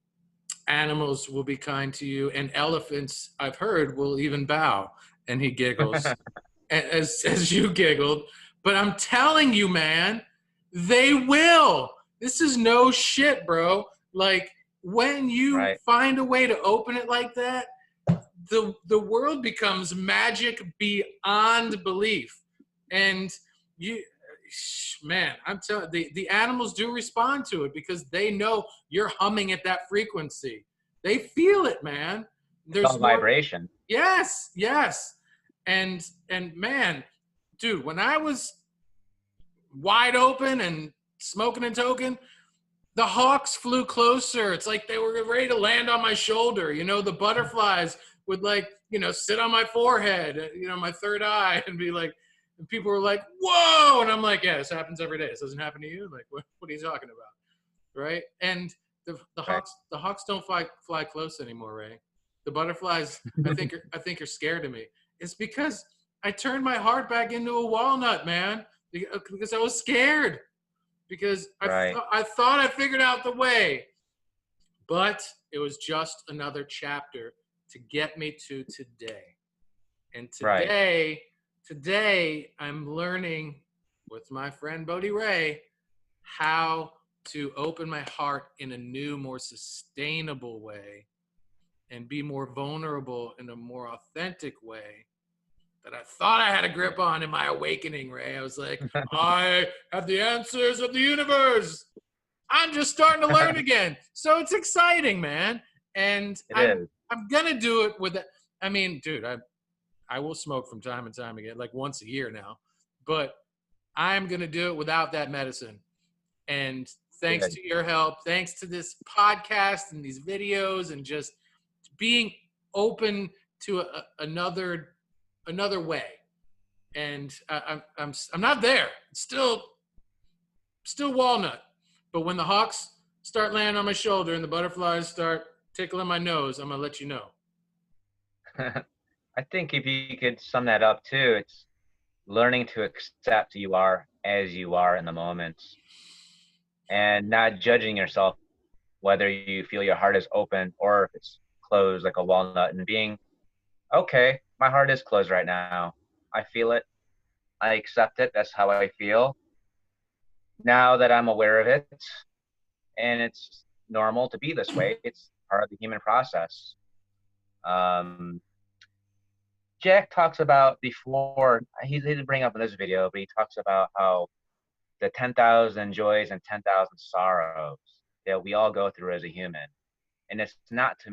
[SPEAKER 1] animals will be kind to you, and elephants, I've heard, will even bow. And he giggles, as you giggled. But I'm telling you, man, they will. This is no shit, bro. Like, when you
[SPEAKER 2] Right.
[SPEAKER 1] find a way to open it like that, the world becomes magic beyond belief. And you, man, I'm telling, the animals do respond to it because they know you're humming at that frequency. They feel it, man.
[SPEAKER 2] It's all
[SPEAKER 1] There's more.
[SPEAKER 2] vibration.
[SPEAKER 1] Yes, yes. And man, dude, when I was wide open and smoking and token, the hawks flew closer. It's like they were ready to land on my shoulder. You know, the butterflies would, like, you know, sit on my forehead, you know, my third eye, and be like, and people were like, whoa. And I'm like, yeah, this happens every day. This doesn't happen to you. Like, what are you talking about? Right. And
[SPEAKER 2] Right.
[SPEAKER 1] the hawks don't fly close anymore, Ray. The butterflies, I think are scared of me. It's because I turned my heart back into a walnut, man, because I was scared, because
[SPEAKER 2] Right.
[SPEAKER 1] I thought I figured out the way, but it was just another chapter to get me to today. And
[SPEAKER 2] Right.
[SPEAKER 1] today I'm learning with my friend Bodhi Ray how to open my heart in a new, more sustainable way, and be more vulnerable in a more authentic way that I thought I had a grip on in my awakening, Ray. I was like, I have the answers of the universe. I'm just starting to learn again. So it's exciting, man. And
[SPEAKER 2] It is.
[SPEAKER 1] I'm gonna do it with it. I mean, dude, I will smoke from time and time again, like once a year now. But I'm gonna do it without that medicine. And thanks
[SPEAKER 2] Good.
[SPEAKER 1] to your help, thanks to this podcast and these videos, and just being open to another way. And I'm not there. It's still walnut. But when the hawks start landing on my shoulder and the butterflies start tickling my nose, I'm gonna let you know.
[SPEAKER 2] I think if you could sum that up too, it's learning to accept who you are as you are in the moment and not judging yourself whether you feel your heart is open or if it's closed like a walnut, and being okay, my heart is closed right now. I feel it. I accept it. That's how I feel. Now that I'm aware of it, and it's normal to be this way, it's part of the human process. Um, Jack talks about before, he didn't bring up in this video, but he talks about how the 10,000 joys and 10,000 sorrows that we all go through as a human. And it's not to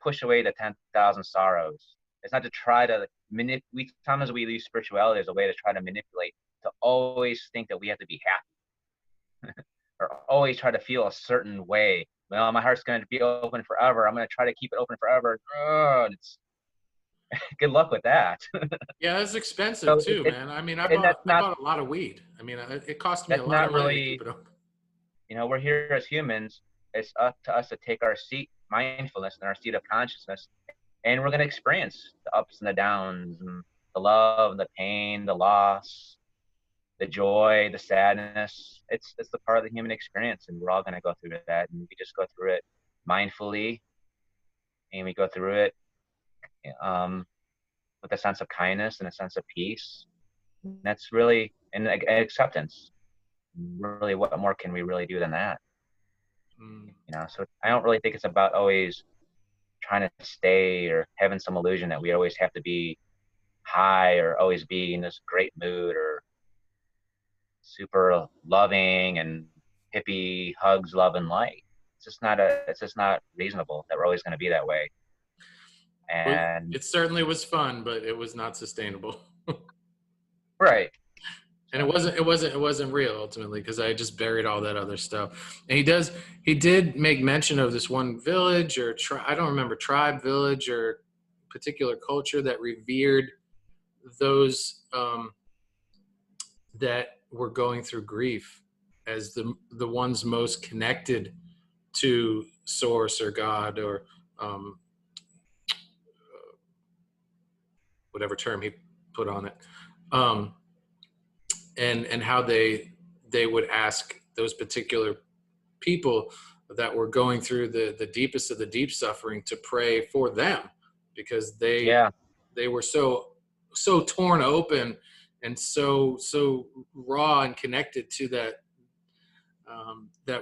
[SPEAKER 2] push away the 10,000 sorrows. It's not to try to sometimes we use spirituality as a way to try to manipulate, to always think that we have to be happy or always try to feel a certain way. Well, my heart's going to be open forever. I'm going to try to keep it open forever. It's good luck with that.
[SPEAKER 1] Yeah, that's expensive
[SPEAKER 2] So
[SPEAKER 1] too, man. I mean,
[SPEAKER 2] and
[SPEAKER 1] I bought a lot of weed. I mean, it cost me a
[SPEAKER 2] that's
[SPEAKER 1] lot
[SPEAKER 2] not
[SPEAKER 1] of money to keep
[SPEAKER 2] really,
[SPEAKER 1] it open.
[SPEAKER 2] we're here as humans. It's up to us to take our seat, mindfulness, and our seat of consciousness, and we're going to experience the ups and the downs, and the love, the pain, the loss, the joy, the sadness. It's the part of the human experience, and we're all going to go through that, and we just go through it mindfully, and we go through it um, with a sense of kindness and a sense of peace. And that's really and acceptance. Really, what more can we really do than that?
[SPEAKER 1] Mm.
[SPEAKER 2] So I don't really think it's about always trying to stay or having some illusion that we always have to be high or always be in this great mood or super loving and hippie hugs, love and light. It's just not reasonable that we're always going to be that way.
[SPEAKER 1] Well,
[SPEAKER 2] And
[SPEAKER 1] it certainly was fun, but it was not sustainable.
[SPEAKER 2] right.
[SPEAKER 1] And
[SPEAKER 2] So
[SPEAKER 1] it wasn't real ultimately because I just buried all that other stuff. And he did make mention of this one village or I don't remember, tribe, village, or particular culture that revered those that were going through grief as the ones most connected to source or God or um, whatever term he put on it. Um, and how they would ask those particular people that were going through the deepest of the deep suffering to pray for them because
[SPEAKER 2] yeah,
[SPEAKER 1] they were so torn open and so raw and connected to that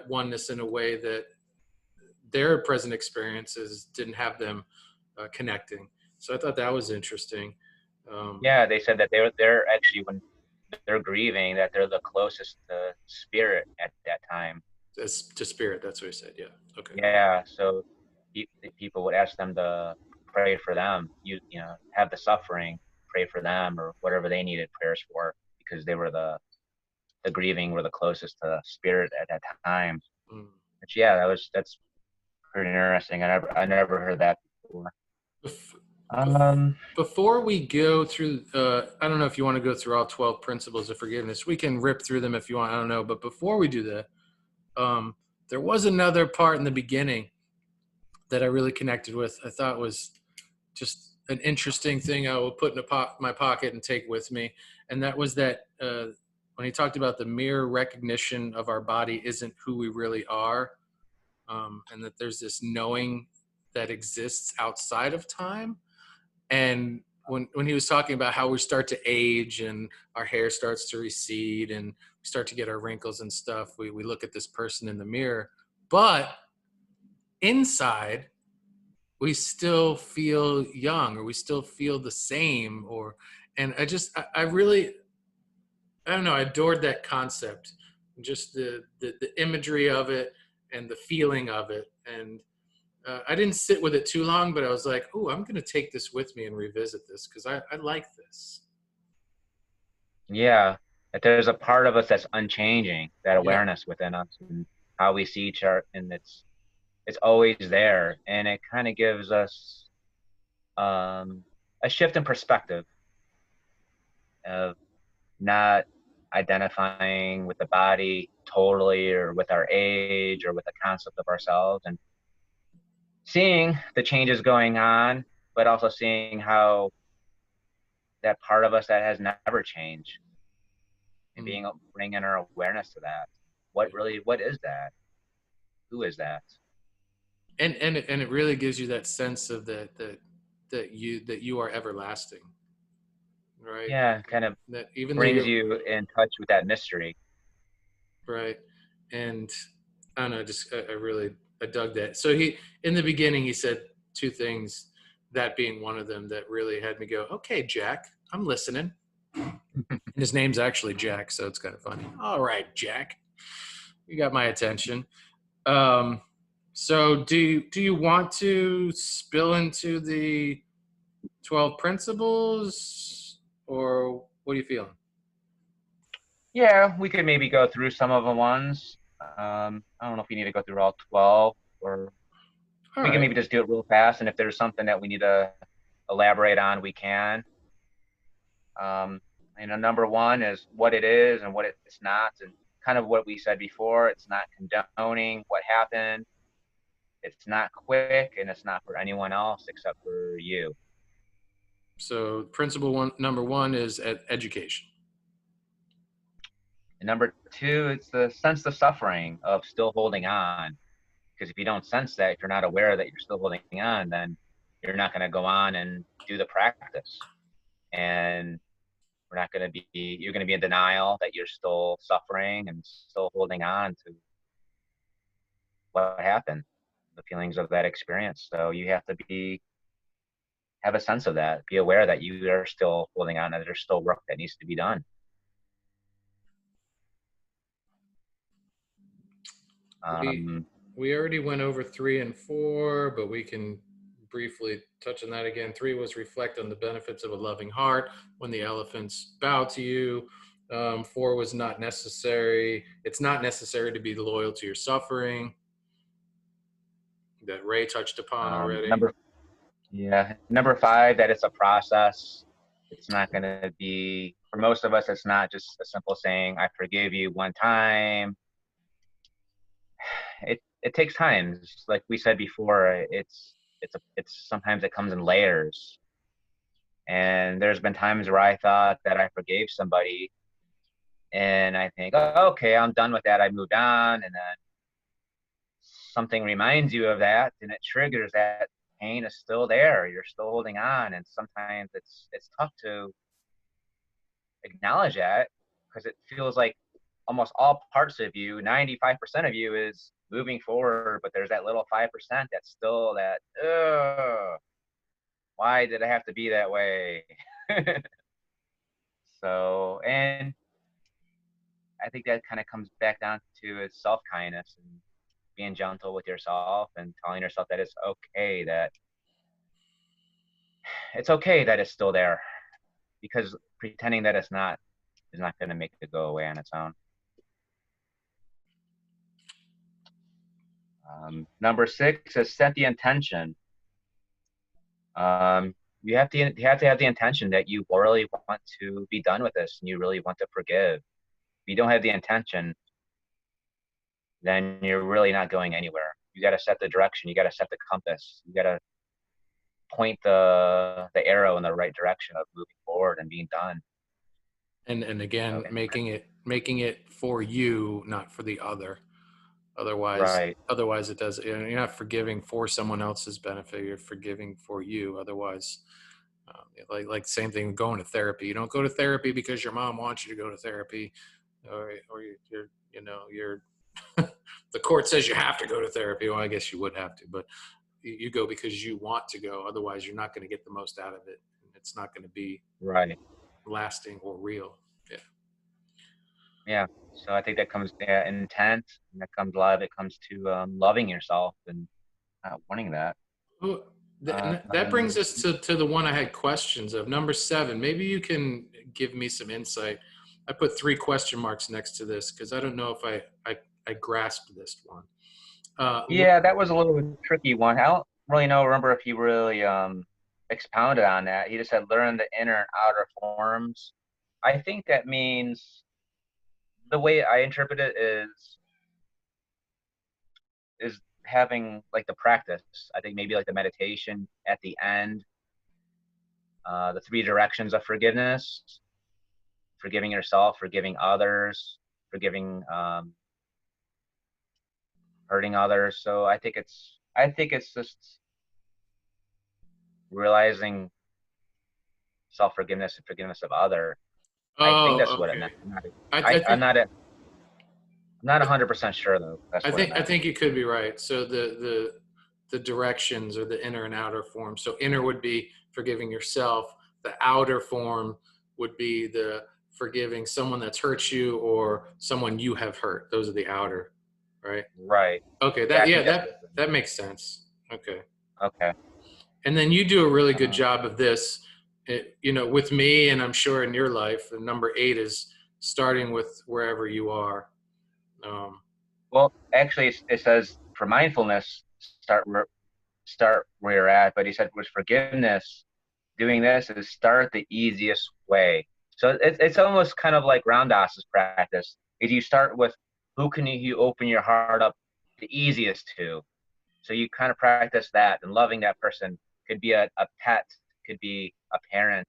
[SPEAKER 1] oneness in a way that their present experiences didn't have them connecting. So I thought that was interesting.
[SPEAKER 2] yeah. They said that they're actually when they're grieving that they're the closest to spirit at that time.
[SPEAKER 1] As to spirit, that's what he said. Yeah. Okay.
[SPEAKER 2] Yeah. So people would ask them to pray for them. Have the suffering, pray for them, or whatever they needed prayers for, because they were the grieving were the closest to spirit at that time.
[SPEAKER 1] Mm.
[SPEAKER 2] But yeah, that's pretty interesting. I never heard that before. Um,
[SPEAKER 1] Before we go through, I don't know if you want to go through all 12 principles of forgiveness. We can rip through them if you want. I don't know. But before we do that, um, there was another part in the beginning that I really connected with. I thought was just an interesting thing I will put in my pocket and take with me. And that was that when he talked about the mere recognition of our body isn't who we really are, and that there's this knowing that exists outside of time. And when he was talking about how we start to age and our hair starts to recede and we start to get our wrinkles and stuff, we look at this person in the mirror, but inside we still feel young or we still feel the same. And I really, I don't know, I adored that concept, just the imagery of it and the feeling of it. And I didn't sit with it too long, but I was like, "Oh, I'm going to take this with me and revisit this because I like this."
[SPEAKER 2] yeah, that there's a part of us that's unchanging, that
[SPEAKER 1] Yeah.
[SPEAKER 2] awareness within us and how we see each other, and it's always there, and it kind of gives us um, a shift in perspective of not identifying with the body totally or with our age or with the concept of ourselves, and seeing the changes going on, but also seeing how that part of us that has never changed, and
[SPEAKER 1] Mm,
[SPEAKER 2] bringing our awareness to that.
[SPEAKER 1] yeah.
[SPEAKER 2] What is that? Who is that?
[SPEAKER 1] And it really gives you that sense of that you are everlasting, right?
[SPEAKER 2] Yeah, kind of
[SPEAKER 1] That even though
[SPEAKER 2] brings
[SPEAKER 1] you're
[SPEAKER 2] you in touch with that mystery.
[SPEAKER 1] right, and I don't know, just I really I dug that. So he in the beginning he said two things, that being one of them that really had me go, "Okay, Jack, I'm listening." And his name's actually Jack, so it's kind of funny. All right, Jack, you got my attention. So do you want to spill into 12 principles, or what are you feeling?
[SPEAKER 2] Yeah, we could maybe go through some of the ones. I don't know if we need to go through all 12, or
[SPEAKER 1] All
[SPEAKER 2] we can
[SPEAKER 1] right.
[SPEAKER 2] maybe just do it real fast. And if there's something that we need to elaborate on, we can. Um, number one is what it is and what it's not, and kind of what we said before. It's not condoning what happened. It's not quick, and it's not for anyone else except for you.
[SPEAKER 1] So principle one, number one is education.
[SPEAKER 2] And number two, it's the sense of suffering of still holding on. Because if you don't sense that, if you're not aware that you're still holding on, then you're not going to go on and do the practice. And we're not going to be, you're going to be in denial that you're still suffering and still holding on to what happened, the feelings of that experience. So you have to have a sense of that, be aware that you are still holding on, that there's still work that needs to be done.
[SPEAKER 1] We
[SPEAKER 2] Um,
[SPEAKER 1] we already went over 3 and 4, but we can briefly touch on that again. 3 was reflect on the benefits of a loving heart when the elephants bow to you. 4 was not necessary. It's not necessary to be loyal to your suffering, that Ray touched upon already.
[SPEAKER 2] number Yeah. Number five, that it's a process. It's not going to be, for most of us, it's not just a simple saying, I forgive you one time. It takes time. Like we said before, it's sometimes it comes in layers. And there's been times where I thought that I forgave somebody and I think, oh, okay, I'm done with that. I moved on. And then something reminds you of that and it triggers that pain is still there. You're still holding on. And sometimes it's tough to acknowledge that because it feels like almost all parts of you, 95% of you is moving forward, but there's that little 5% that's still that, why did it have to be that way? So, and I think that kind of comes back down to is self-kindness and being gentle with yourself and telling yourself that it's okay that it's still there, because pretending that it's not is not going to make it go away on its own. Number six is set the intention. Um, you have to have the intention that you really want to be done with this and you really want to forgive. If you don't have the intention, then you're really not going anywhere. You got to set the direction. You got to set the compass. You got to point the arrow in the right direction of moving forward and being done.
[SPEAKER 1] And again,
[SPEAKER 2] Okay.
[SPEAKER 1] making it for you, not for the other. Otherwise,
[SPEAKER 2] Right.
[SPEAKER 1] otherwise it does. You're not forgiving for someone else's benefit. You're forgiving for you. Otherwise, like same thing going to therapy. You don't go to therapy because your mom wants you to go to therapy, or you're the court says you have to go to therapy. Well, I guess you would have to, but you go because you want to go. Otherwise, you're not going to get the most out of it. It's not going to be
[SPEAKER 2] Right.
[SPEAKER 1] lasting or real. Yeah.
[SPEAKER 2] Yeah. So I think that comes intent, and that comes a lot of it comes to loving yourself and wanting that.
[SPEAKER 1] Well, and that brings
[SPEAKER 2] Um,
[SPEAKER 1] us to the one I had questions of, number 7. Maybe you can give me some insight. I put 3 question marks next to this because I don't know if I grasped this one.
[SPEAKER 2] Yeah, that was a little bit tricky one. I don't really remember if he really expounded on that. He just said learn the inner and outer forms. I think that means the way I interpret it is having like the practice. I think maybe like the meditation at the end, the 3 directions of forgiveness, forgiving yourself, forgiving others, forgiving hurting others. So I think it's just realizing self forgiveness and forgiveness of other. I think that's
[SPEAKER 1] oh,
[SPEAKER 2] what it
[SPEAKER 1] okay.
[SPEAKER 2] meant.
[SPEAKER 1] I,
[SPEAKER 2] I,
[SPEAKER 1] I
[SPEAKER 2] I'm
[SPEAKER 1] think
[SPEAKER 2] not. I'm not 100% sure though. That's what it
[SPEAKER 1] I
[SPEAKER 2] meant.
[SPEAKER 1] think you could be right. So the directions are the inner and outer form. So inner would be forgiving yourself. The outer form would be the forgiving someone that's hurt you or someone you have hurt. Those are the outer, right?
[SPEAKER 2] Right.
[SPEAKER 1] Okay,
[SPEAKER 2] Yeah,
[SPEAKER 1] that
[SPEAKER 2] I
[SPEAKER 1] yeah,
[SPEAKER 2] think that's
[SPEAKER 1] that makes sense. Okay.
[SPEAKER 2] okay.
[SPEAKER 1] And then you do a really good
[SPEAKER 2] Uh,
[SPEAKER 1] job of this, with me, and I'm sure in your life. And number 8 is starting with wherever you are. Um,
[SPEAKER 2] well, actually, it says for mindfulness, start where you're at. But he said with forgiveness, doing this is start the easiest way. So it's almost kind of like Ram Dass's practice. Is you start with who can you open your heart up the easiest to. So you kind of practice that, and loving that person could be a pet, could be a parent,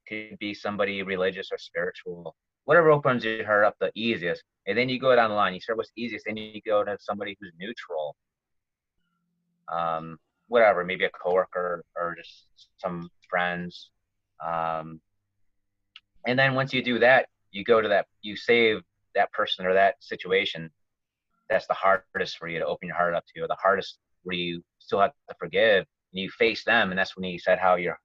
[SPEAKER 2] could be somebody religious or spiritual, whatever opens your heart up the easiest. And then you go down the line. You start with easiest, then you go to somebody who's neutral, um, whatever, maybe a coworker or just some friends. Um, and then once you do that, you go to that, you save that person or that situation that's the hardest for you to open your heart up to, or the hardest where you still have to forgive, and you face them. And that's when you said how your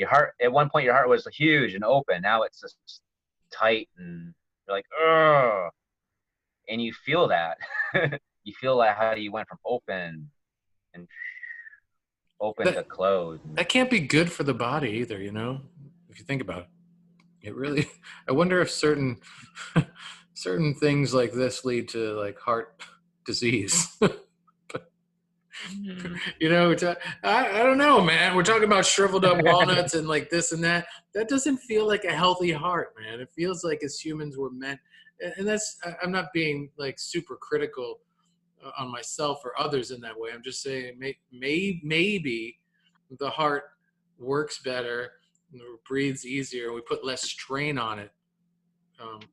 [SPEAKER 2] heart, at one point your heart was huge and open, now it's just tight, and you're like, oh, and you feel that. You feel like how you went from open and open to
[SPEAKER 1] that
[SPEAKER 2] closed.
[SPEAKER 1] that can't be good for the body either, if you think about it. It really, I wonder if certain certain things like this lead to like heart disease. I don't know, man. We're talking about shriveled up walnuts and like this and that. That doesn't feel like a healthy heart, man. It feels like as humans we're meant, and that's, I'm not being like super critical on myself or others in that way. I'm just saying maybe the heart works better, breathes easier, we put less strain on it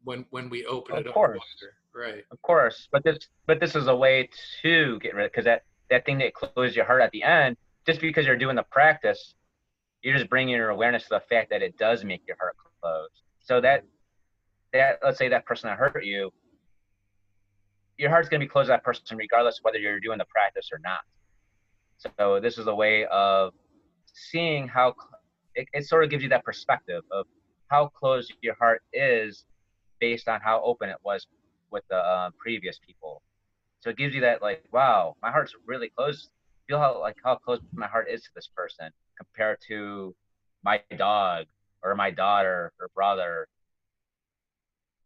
[SPEAKER 1] when we open
[SPEAKER 2] Of
[SPEAKER 1] it up
[SPEAKER 2] course,
[SPEAKER 1] wider. Right.
[SPEAKER 2] of course, but this is a way to get rid of, because that thing that closes your heart at the end, just because you're doing the practice, you're just bringing your awareness to the fact that it does make your heart close. So that let's say that person that hurt you, your heart's going to be closed to that person regardless of whether you're doing the practice or not. So this is a way of seeing how it sort of gives you that perspective of how closed your heart is based on how open it was with the previous people. So it gives you that, like, wow, my heart's really close. Feel how close my heart is to this person compared to my dog or my daughter or brother.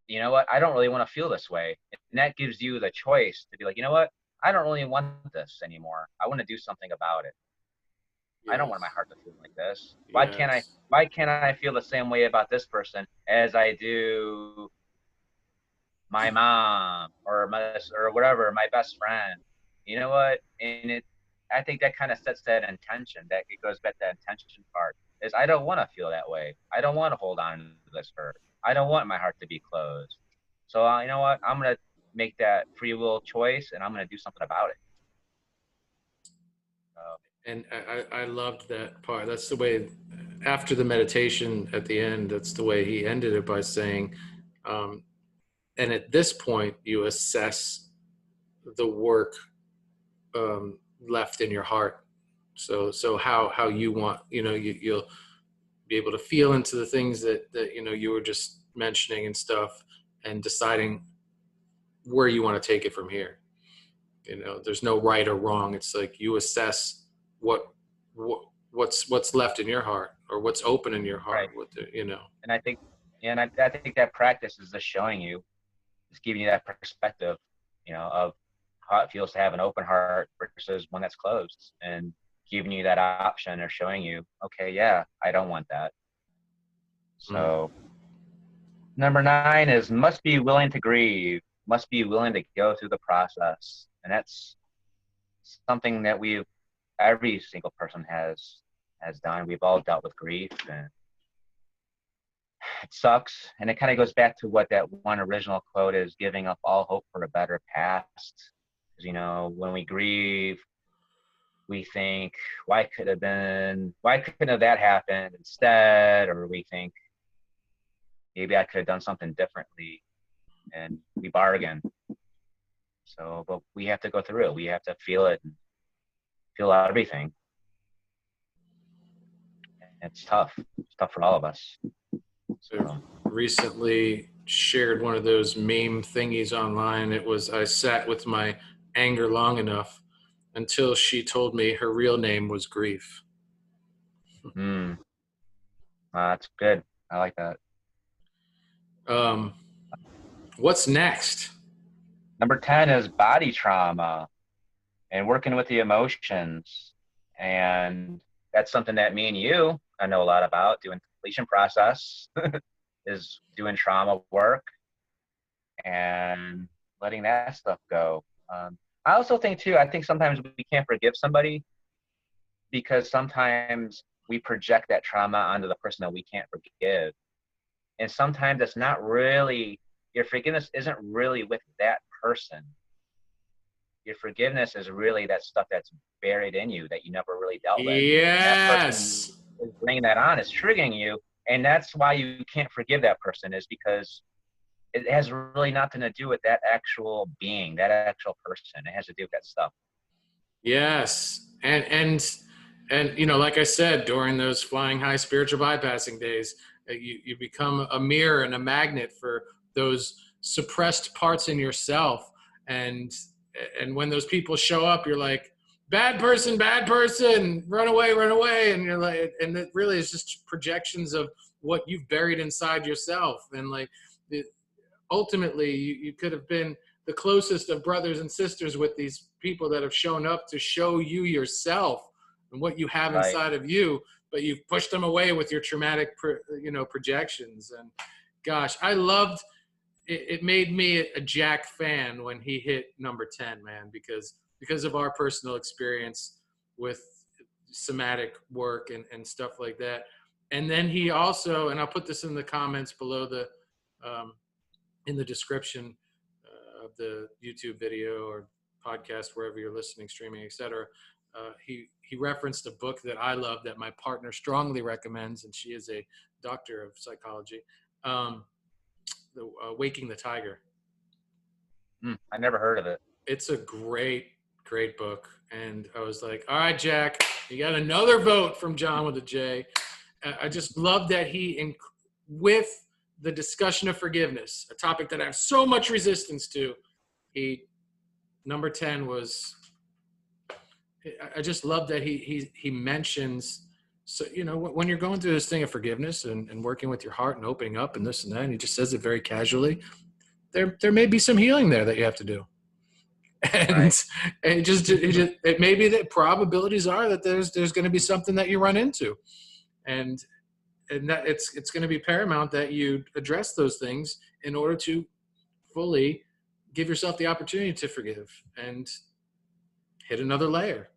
[SPEAKER 2] You know what? I don't really want to feel this way. And that gives you the choice to be like, you know what? I don't really want this anymore. I want to do something about it. I don't want my
[SPEAKER 1] Yes.
[SPEAKER 2] heart to feel like this.
[SPEAKER 1] Yes.
[SPEAKER 2] Why can't I feel the same way about this person as I do my mom or whatever, my best friend? You know what? I think that kind of sets that intention. That it goes back to that intention part. Is I don't want to feel that way. I don't want to hold on to this hurt. I don't want my heart to be closed. So you know what? I'm gonna make that free will choice, and I'm gonna do something about it. Uh,
[SPEAKER 1] And I loved that part. That's the way, after the meditation at the end, that's the way he ended it by saying, um, and at this point, you assess the work left in your heart. So how you want, you'll be able to feel into the things that you were just mentioning and stuff, and deciding where you want to take it from here. There's no right or wrong. It's like you assess what, what's left in your heart, or what's open in your heart.
[SPEAKER 2] right. And I think, and I think that practice is just showing you, just giving you that perspective, of how it feels to have an open heart versus one that's closed, and giving you that option or showing you, okay, yeah, I don't want that.
[SPEAKER 1] Mm.
[SPEAKER 2] So number 9 is must be willing to grieve, must be willing to go through the process. And that's something that every single person has done. We've all dealt with grief, and it sucks. And it kind of goes back to what that one original quote is, giving up all hope for a better past. Because, when we grieve, we think, why couldn't have that happened instead? Or we think, maybe I could have done something differently, and we bargain. So, but we have to go through it. We have to feel it, and feel everything. It's tough. It's tough for all of us.
[SPEAKER 1] So
[SPEAKER 2] So,
[SPEAKER 1] recently shared one of those meme thingies online. It was, I sat with my anger long enough until she told me her real name was grief.
[SPEAKER 2] Mm, that's good. I like that.
[SPEAKER 1] Um, what's next?
[SPEAKER 2] Number 10 is body trauma and working with the emotions. And that's something that me and you, I know a lot about doing completion process is doing trauma work and letting that stuff go. I also think too, I think sometimes we can't forgive somebody because sometimes we project that trauma onto the person that we can't forgive. And sometimes it's not really, your forgiveness isn't really with that person. Your forgiveness is really that stuff that's buried in you that you never really dealt with. And that person
[SPEAKER 1] Yes.
[SPEAKER 2] is bringing that on, is triggering you. And that's why you can't forgive that person, is because it has really nothing to do with that actual being, that actual person. It has to do with that stuff.
[SPEAKER 1] Yes. And you know, like I said, during those flying high spiritual bypassing days, you become a mirror and a magnet for those suppressed parts in yourself. And when those people show up, you're like, bad person, run away. And you're like, and it really is just projections of what you've buried inside yourself. And like, ultimately you could have been the closest of brothers and sisters with these people that have shown up to show you yourself and what you have
[SPEAKER 2] Right.
[SPEAKER 1] inside of you, but you've pushed them away with your traumatic projections. And gosh, I loved it. It made me a Jack fan when he hit number 10, man, because of our personal experience with somatic work and stuff like that. And then he also, and I'll put this in the comments below the in the description of the YouTube video or podcast, wherever you're listening, streaming, etc. He referenced a book that I love that my partner strongly recommends, and she is a doctor of psychology. Waking the Tiger.
[SPEAKER 2] I never heard of it.
[SPEAKER 1] It's a great book, and I was like, all right, Jack, you got another vote from John with a J. I just love that he, with the discussion of forgiveness, a topic that I have so much resistance to, number 10 was, I just love that he mentions, so, you know, when you're going through this thing of forgiveness and working with your heart and opening up and this and that, and he just says it very casually, there may be some healing there that you have to do. And
[SPEAKER 2] Right.
[SPEAKER 1] it may be that probabilities are that there's going to be something that you run into. And that it's going to be paramount that you address those things in order to fully give yourself the opportunity to forgive and hit another layer.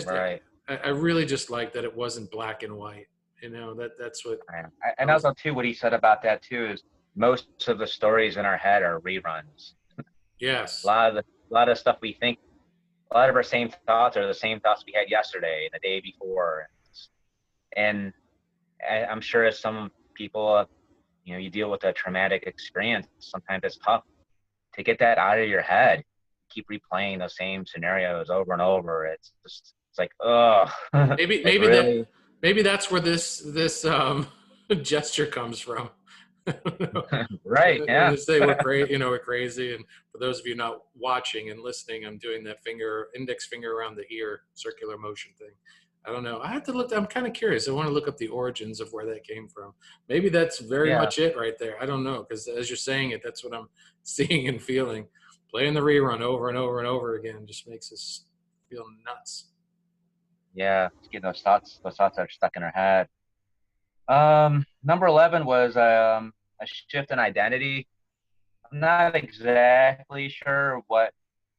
[SPEAKER 2] Right.
[SPEAKER 1] I really just like that it wasn't black and white. You know, that's what I
[SPEAKER 2] And
[SPEAKER 1] was.
[SPEAKER 2] also too, what he said about that too is most of the stories in our head are reruns.
[SPEAKER 1] Yes.
[SPEAKER 2] A lot of stuff we think, a lot of our same thoughts are the same thoughts we had yesterday and the day before. And I'm sure as some people, you know, you deal with a traumatic experience, sometimes it's tough to get that out of your head. Keep replaying those same scenarios over and over. It's just, it's like, oh,
[SPEAKER 1] Maybe
[SPEAKER 2] it really.
[SPEAKER 1] maybe that's where this gesture comes from.
[SPEAKER 2] Right.
[SPEAKER 1] When
[SPEAKER 2] Yeah.
[SPEAKER 1] they say we're crazy, you know, we're crazy. And for those of you not watching and listening, I'm doing that index finger around the ear, circular motion thing. I don't know. I have to look. I'm kind of curious. I want to look up the origins of where that came from. Maybe that's very
[SPEAKER 2] Yeah.
[SPEAKER 1] much it right there. I don't know, because as you're saying it, that's what I'm seeing and feeling. Playing the rerun over and over and over again just makes us feel nuts.
[SPEAKER 2] Yeah. Let's get those thoughts that are stuck in our head. Number 11 was a shift in identity. I'm not exactly sure what.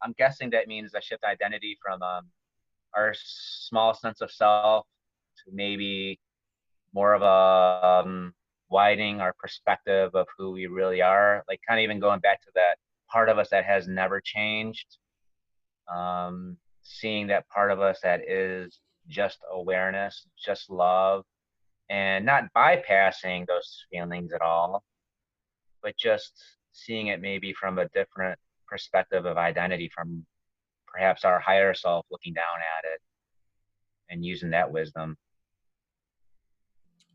[SPEAKER 2] I'm guessing that means a shift in identity from our small sense of self to maybe more of a widening our perspective of who we really are. Like kind of even going back to that part of us that has never changed. Seeing that part of us that is just awareness, just love, and not bypassing those feelings at all, but just seeing it maybe from a different perspective of identity, from perhaps our higher self looking down at it and using that wisdom.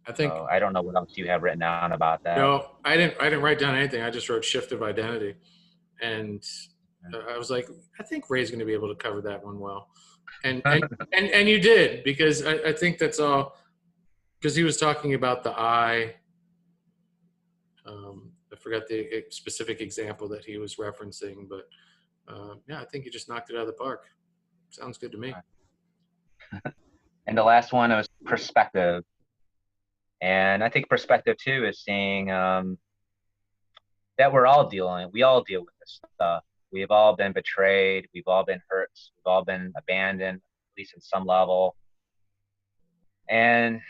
[SPEAKER 1] I think
[SPEAKER 2] So I don't know what else you have written down about that.
[SPEAKER 1] no, I didn't write down anything. I just wrote shift of identity, and I was like, I think Ray's going to be able to cover that one well. And you did, because I think that's all, because he was talking about the eye. I forgot the specific example that he was referencing, but yeah, I think you just knocked it out of the park. Sounds good to me.
[SPEAKER 2] And the last one was perspective. And I think perspective too is seeing that we all deal with this stuff. We've all been betrayed. We've all been hurt. We've all been abandoned, at least at some level. And,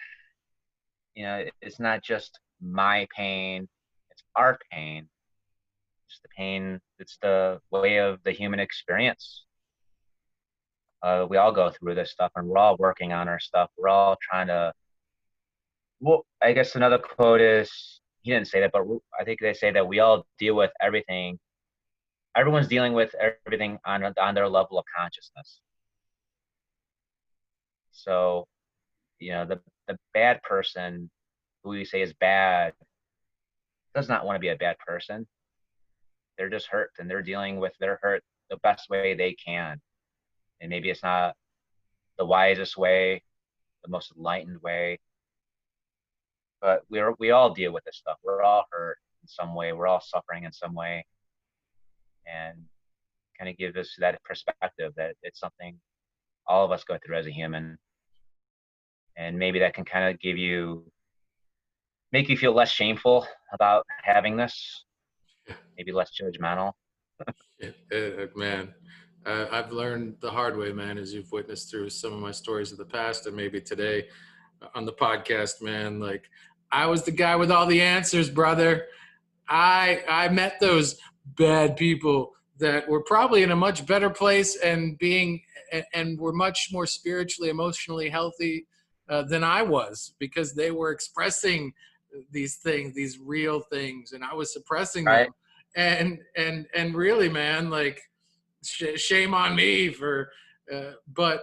[SPEAKER 2] it's not just my pain, it's our pain. It's the pain, it's the way of the human experience. We all go through this stuff and we're all working on our stuff. We're all trying to, well, I guess another quote is, he didn't say that, but I think they say that we all deal with everything. Everyone's dealing with everything on their level of consciousness. So, the bad person who we say is bad does not want to be a bad person. They're just hurt and they're dealing with their hurt the best way they can. And maybe it's not the wisest way, the most enlightened way, but we all deal with this stuff. We're all hurt in some way. We're all suffering in some way. And kind of give us that perspective that it's something all of us go through as a human. And maybe that can kind of make you feel less shameful about having this, maybe less judgmental.
[SPEAKER 1] Man, I've learned the hard way, man, as you've witnessed through some of my stories of the past and maybe today on the podcast, man. Like, I was the guy with all the answers, brother. I met those bad people that were probably in a much better place and were much more spiritually, emotionally healthy than I was, because they were expressing these things, these real things, and I was suppressing
[SPEAKER 2] Right.
[SPEAKER 1] them. And really, man, like, shame on me for, but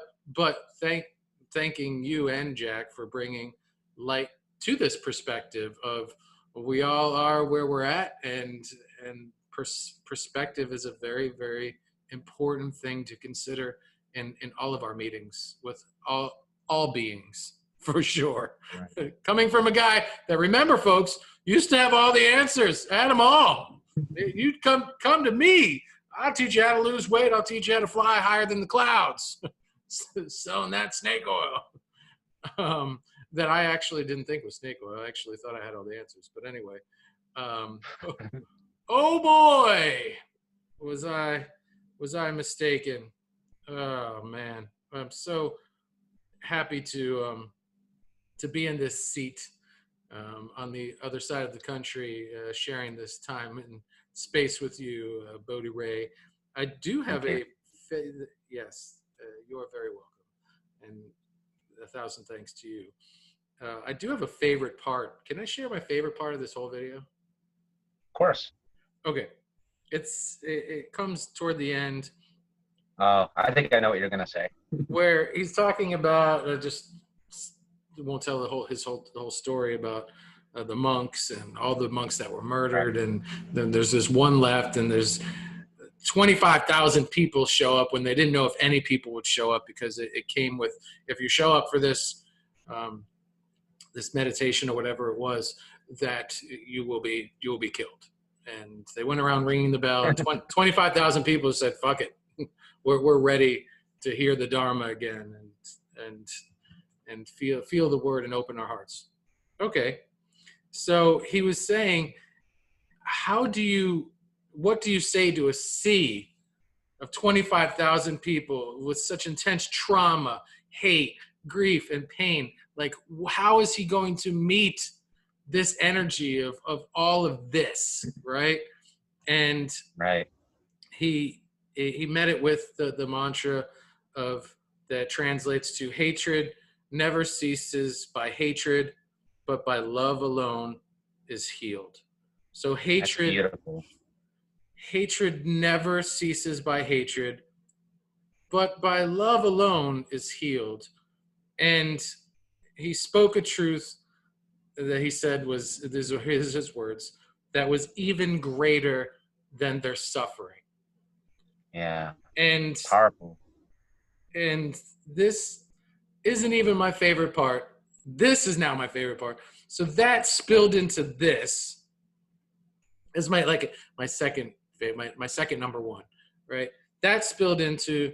[SPEAKER 1] thanking you and Jack for bringing light to this perspective of, we all are where we're at, and perspective is a very, very important thing to consider in all of our meetings with all beings, for sure. Right. Coming from a guy that, remember, folks, used to have all the answers, had them all. You'd come to me. I'll teach you how to lose weight. I'll teach you how to fly higher than the clouds. Selling that snake oil. That I actually didn't think was snake oil. I actually thought I had all the answers. But anyway, oh boy, was I mistaken? Oh man, I'm so happy to be in this seat on the other side of the country, sharing this time and space with you, Bodhi Ray. I do have yes, you are very welcome, and 1,000 thanks to you. I do have a favorite part. Can I share my favorite part of this whole video?
[SPEAKER 2] Of course.
[SPEAKER 1] Okay. It comes toward the end.
[SPEAKER 2] I think I know what you're going to say.
[SPEAKER 1] Where he's talking about, just won't tell the whole story about the monks and all the monks that were murdered. Right. And then there's this one left, and there's 25,000 people show up when they didn't know if any people would show up, because it came with, if you show up for this, this meditation or whatever it was, that you will be killed. And they went around ringing the bell, and 25,000 people said, fuck it. We're ready to hear the Dharma again and feel the word and open our hearts. Okay. So he was saying, what do you say to a sea of 25,000 people with such intense trauma, hate, grief, and pain? Like, how is he going to meet this energy of all of this, right? And
[SPEAKER 2] right.
[SPEAKER 1] He met it with the mantra of that translates to, hatred never ceases by hatred, but by love alone is healed. So hatred never ceases by hatred, but by love alone is healed. And he spoke a truth that he said was, these are his words, that was even greater than their suffering.
[SPEAKER 2] Yeah.
[SPEAKER 1] And
[SPEAKER 2] Powerful.
[SPEAKER 1] and this isn't even my favorite part. This is now my favorite part. So that spilled into this as my second my second number one, right? That spilled into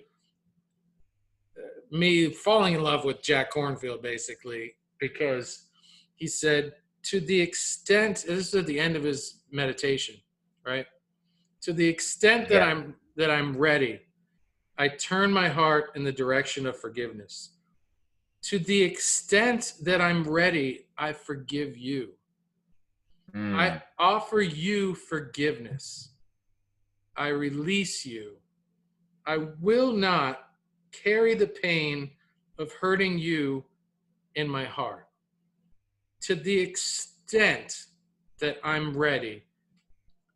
[SPEAKER 1] me falling in love with Jack Kornfield basically because he said to the extent, this is at the end of his meditation, right? To the extent
[SPEAKER 2] Yeah.
[SPEAKER 1] that I'm ready, I turn my heart in the direction of forgiveness. To the extent that I'm ready, I forgive you. I
[SPEAKER 2] Mm.
[SPEAKER 1] offer you forgiveness. I release you. I will not carry the pain of hurting you in my heart. To the extent that I'm ready,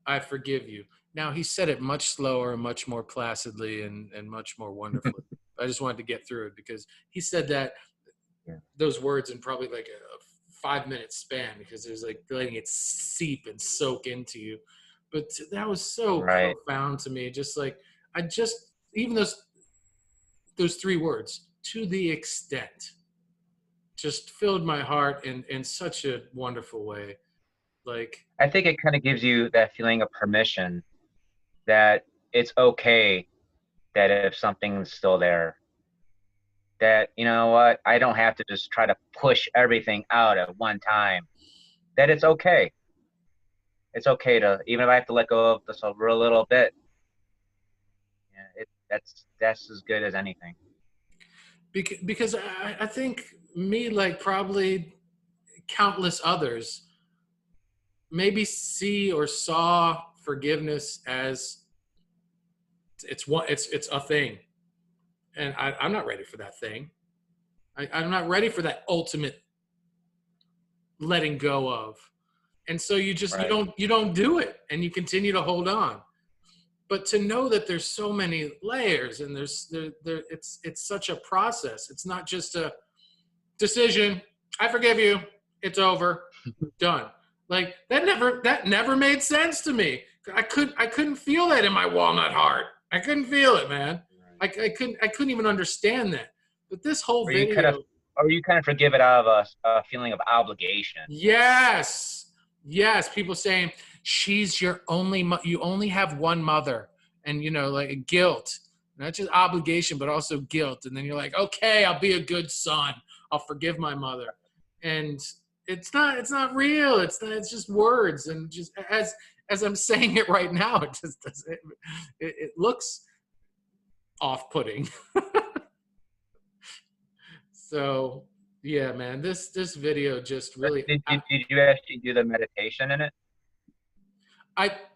[SPEAKER 1] I forgive you. Now, he said it much slower and much more placidly and much more wonderfully. I just wanted to get through it because he said that
[SPEAKER 2] Yeah.
[SPEAKER 1] those words in probably like a 5 minute span because there's like letting it seep and soak into you. But that was so
[SPEAKER 2] Right.
[SPEAKER 1] profound to me. Just like I just even those three words, to the extent, just filled my heart in such a wonderful way. Like,
[SPEAKER 2] I think it kind of gives you that feeling of permission that it's okay that if something's still there, that, you know what, I don't have to just try to push everything out at one time, that it's okay. It's okay to, even if I have to let go of this over a little bit, yeah, that's as good as anything.
[SPEAKER 1] because I think me, like probably countless others, maybe see or saw forgiveness as it's a thing, and I'm not ready for that thing. I'm not ready for that ultimate letting go of, and so
[SPEAKER 2] Right.
[SPEAKER 1] you don't do it, and you continue to hold on. But to know that there's so many layers, and it's such a process. It's not just a decision. I forgive you. It's over. Done. Like that never made sense to me. I couldn't feel that in my walnut heart. I couldn't feel it, man.
[SPEAKER 2] Right.
[SPEAKER 1] I couldn't even understand that. But this whole
[SPEAKER 2] Or you kind of,
[SPEAKER 1] video,
[SPEAKER 2] or you kind of forgive it out of a feeling of obligation.
[SPEAKER 1] yes, yes, people saying she's your only you only have one mother, and like guilt, not just obligation but also guilt, and then you're like, okay, I'll be a good son, I'll forgive my mother, and it's not real, it's just words, and just as I'm saying it right now, it just doesn't, it looks off-putting. So yeah, man, this video just
[SPEAKER 2] But
[SPEAKER 1] really,
[SPEAKER 2] did you actually do the meditation in it?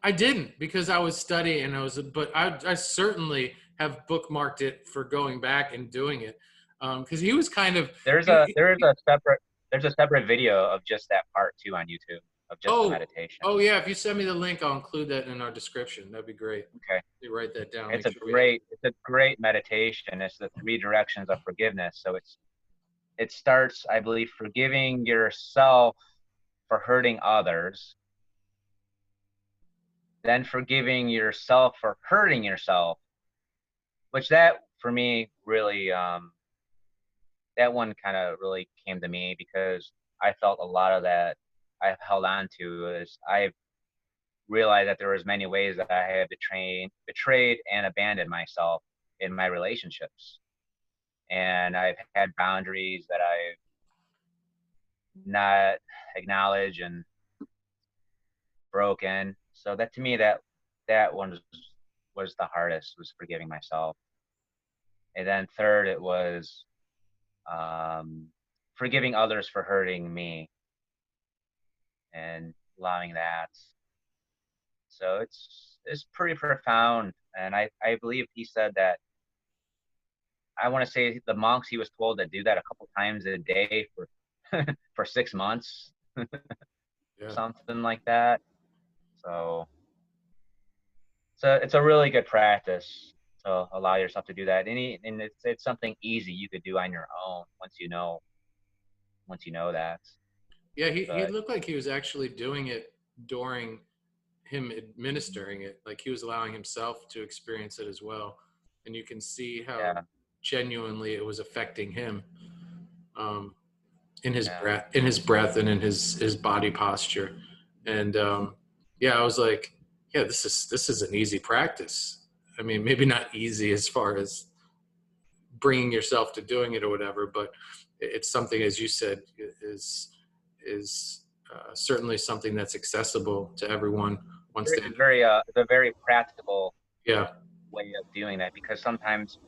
[SPEAKER 1] I didn't because I was studying and but I certainly have bookmarked it for going back and doing it because he was kind of
[SPEAKER 2] There's a
[SPEAKER 1] he,
[SPEAKER 2] there's a separate there's a separate video of just that part too on YouTube of just the
[SPEAKER 1] oh
[SPEAKER 2] meditation.
[SPEAKER 1] oh yeah, if you send me the link I'll include that in our description. That'd be great.
[SPEAKER 2] Okay.
[SPEAKER 1] You write that down,
[SPEAKER 2] It's
[SPEAKER 1] make
[SPEAKER 2] a
[SPEAKER 1] sure we have.
[SPEAKER 2] great meditation. It's the three directions of forgiveness. So it starts, I believe, forgiving yourself for hurting others, then forgiving yourself for hurting yourself, which that for me really that one kind of really came to me because I felt a lot of that I've held on to is I've realized that there was many ways that I have betrayed and abandoned myself in my relationships. And I've had boundaries that I've not acknowledged and broken. So that to me that one was the hardest, was forgiving myself. And then third it was um, forgiving others for hurting me and allowing that. So it's pretty profound. And I believe he said that, I want to say the monks, he was told to do that a couple times a day for for 6 months,
[SPEAKER 1] Yeah,
[SPEAKER 2] something like that. So it's a really good practice to allow yourself to do that. And it's something easy you could do on your own once you know that.
[SPEAKER 1] yeah, he
[SPEAKER 2] But
[SPEAKER 1] looked like he was actually doing it during him administering it. Like he was allowing himself to experience it as well, and you can see how
[SPEAKER 2] Yeah.
[SPEAKER 1] genuinely it was affecting him, um, in his
[SPEAKER 2] Yeah.
[SPEAKER 1] breath, and in his body posture. And yeah, I was like, yeah, this is an easy practice. I mean, maybe not easy as far as bringing yourself to doing it or whatever, but it's something, as you said, is certainly something that's accessible to everyone once they.
[SPEAKER 2] It's a very practical
[SPEAKER 1] Yeah,
[SPEAKER 2] way of doing that, because sometimes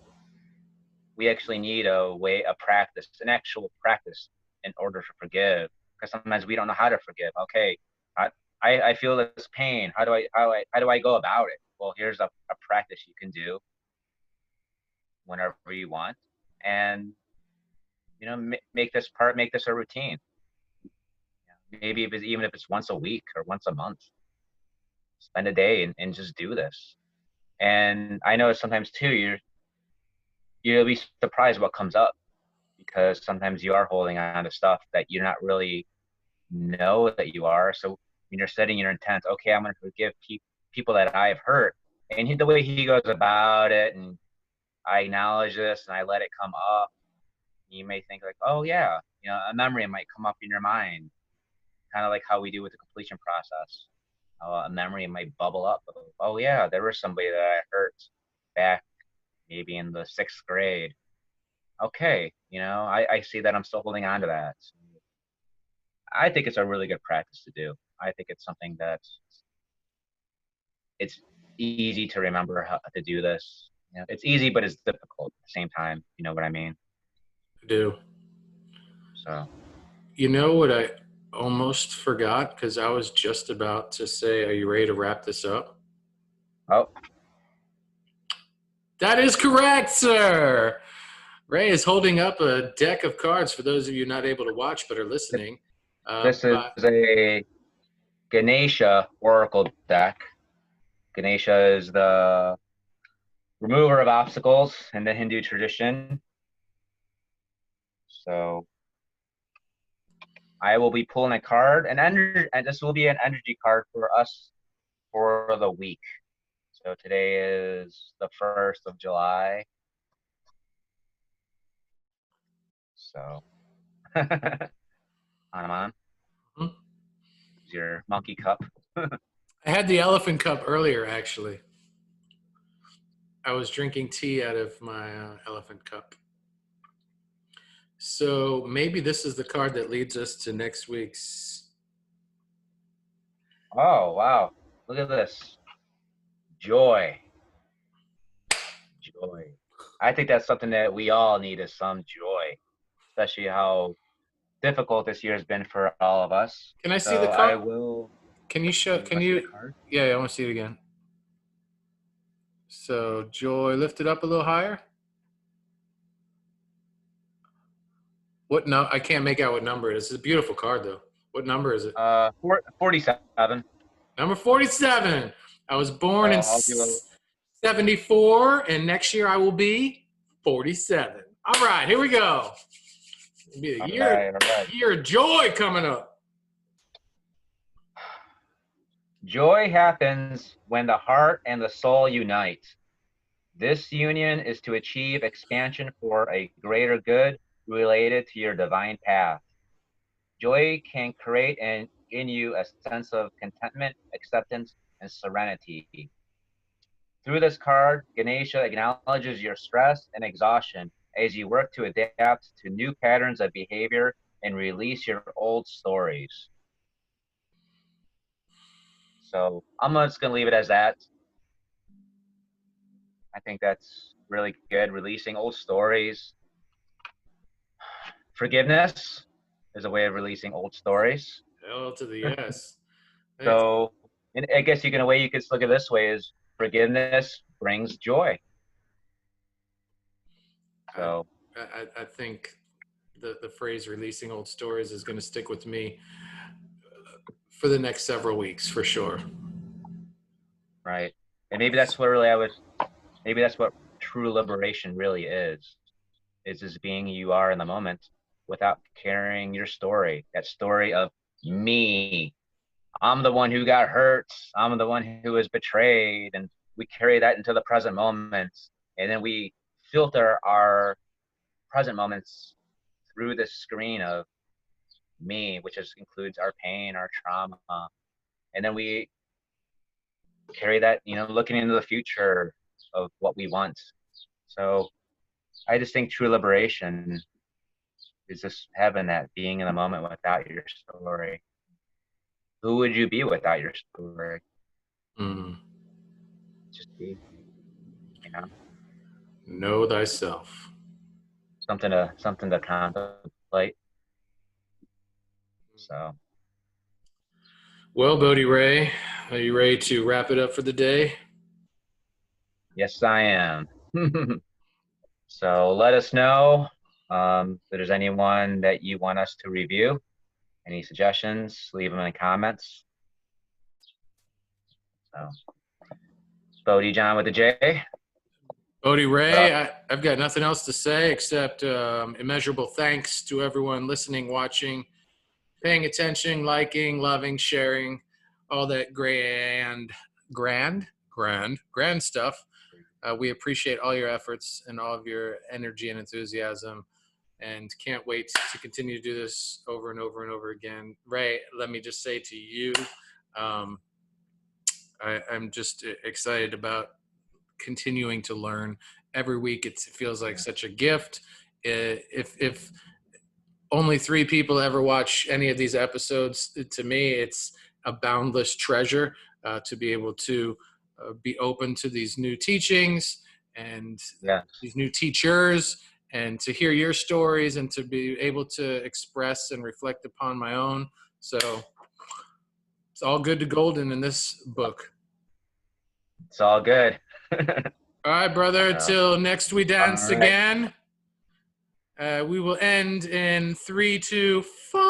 [SPEAKER 2] we actually need a practice, an actual practice in order to forgive. Because sometimes we don't know how to forgive. Okay, I, I feel this pain. How do I go about it? Well, here's a practice you can do whenever you want, and make this a routine. Maybe if it's, even if it's once a week or once a month, spend a day and just do this. And I know sometimes too, you'll be surprised what comes up, because sometimes you are holding on to stuff that you're not really know that you are. So when you're setting your intent, okay, I'm going to forgive people that I've hurt, and the way he goes about it, and I acknowledge this and I let it come up, you may think like, oh yeah, a memory might come up in your mind, kind of like how we do with the completion process. A memory might bubble up. Oh yeah, there was somebody that I hurt back maybe in the 6th grade. Okay, I see that I'm still holding on to that. I think it's a really good practice to do. I think it's something that it's easy to remember how to do this. It's easy, but it's difficult at the same time. You know what I mean?
[SPEAKER 1] I do.
[SPEAKER 2] So,
[SPEAKER 1] You know what I almost forgot, because I was just about to say, are you ready to wrap this up?
[SPEAKER 2] oh,
[SPEAKER 1] That is correct, sir. Ray is holding up a deck of cards for those of you not able to watch but are listening.
[SPEAKER 2] this is
[SPEAKER 1] But
[SPEAKER 2] a Ganesha Oracle deck. Ganesha is the remover of obstacles in the Hindu tradition. So I will be pulling a card, and this will be an energy card for us for the week. So today is the 1st of July. So on.
[SPEAKER 1] hmm,
[SPEAKER 2] Is your monkey cup.
[SPEAKER 1] I had the elephant cup earlier, actually. I was drinking tea out of my elephant cup. So maybe this is the card that leads us to next week's.
[SPEAKER 2] Oh, wow. Look at this. Joy. Joy. I think that's something that we all need, is some joy, especially how difficult this year has been for all of us.
[SPEAKER 1] Can I see the
[SPEAKER 2] So I
[SPEAKER 1] card?
[SPEAKER 2] will.
[SPEAKER 1] Can you show?
[SPEAKER 2] You
[SPEAKER 1] Can
[SPEAKER 2] want to see the
[SPEAKER 1] you?
[SPEAKER 2] card?
[SPEAKER 1] Yeah, I want to see it again. So joy, lift it up a little higher. What no? I can't make out what number it is. It's a beautiful card, though. What number is it?
[SPEAKER 2] 47.
[SPEAKER 1] Number 47. I was
[SPEAKER 2] So
[SPEAKER 1] born in
[SPEAKER 2] I'll do a.
[SPEAKER 1] 74, and next year I will be 47. All right, here we go. It'll be a
[SPEAKER 2] All
[SPEAKER 1] year,
[SPEAKER 2] right, all right.
[SPEAKER 1] year of joy coming up.
[SPEAKER 2] Joy happens when the heart and the soul unite. This union is to achieve expansion for a greater good related to your divine path. Joy can create in you a sense of contentment, acceptance, and serenity. Through this card, Ganesha acknowledges your stress and exhaustion as you work to adapt to new patterns of behavior and release your old stories. So I'm just going to leave it as that. I think that's really good. Releasing old stories. Forgiveness is a way of releasing old stories.
[SPEAKER 1] Hell to the yes. Thanks.
[SPEAKER 2] So, and I guess a way you could look at it this way is forgiveness brings joy.
[SPEAKER 1] I,
[SPEAKER 2] So,
[SPEAKER 1] I think the phrase releasing old stories is going to stick with me for the next several weeks for sure.
[SPEAKER 2] right. And maybe that's what true liberation really is just being who you are in the moment without carrying your story, that story of me. I'm the one who got hurt. I'm the one who was betrayed. And we carry that into the present moment. And then we filter our present moments through this screen of me, which includes our pain, our trauma. And then we carry that, looking into the future of what we want. So I just think true liberation is just having that being in the moment without your story. Who would you be without your story?
[SPEAKER 1] Mm.
[SPEAKER 2] Just be, you know,
[SPEAKER 1] Know thyself.
[SPEAKER 2] something to contemplate. So
[SPEAKER 1] Well, Bodhi Ray, are you ready to wrap it up for the day?
[SPEAKER 2] yes, I am. So let us know if there's anyone that you want us to review. Any suggestions? Leave them in the comments. So Bodhi John with the J.
[SPEAKER 1] Bodhi Ray, I've got nothing else to say except immeasurable thanks to everyone listening, watching, paying attention, liking, loving, sharing, all that grand stuff. We appreciate all your efforts and all of your energy and enthusiasm, and can't wait to continue to do this over and over and over again. Ray, let me just say to you, I'm just excited about continuing to learn every week. It feels like such a gift. If only 3 people ever watch any of these episodes, to me, it's a boundless treasure to be able to be open to these new teachings and these new teachers, and to hear your stories and to be able to express and reflect upon my own. So it's all good to golden in this book.
[SPEAKER 2] It's all good.
[SPEAKER 1] All right, brother, till next we dance again. We will end in 3, 2, 5.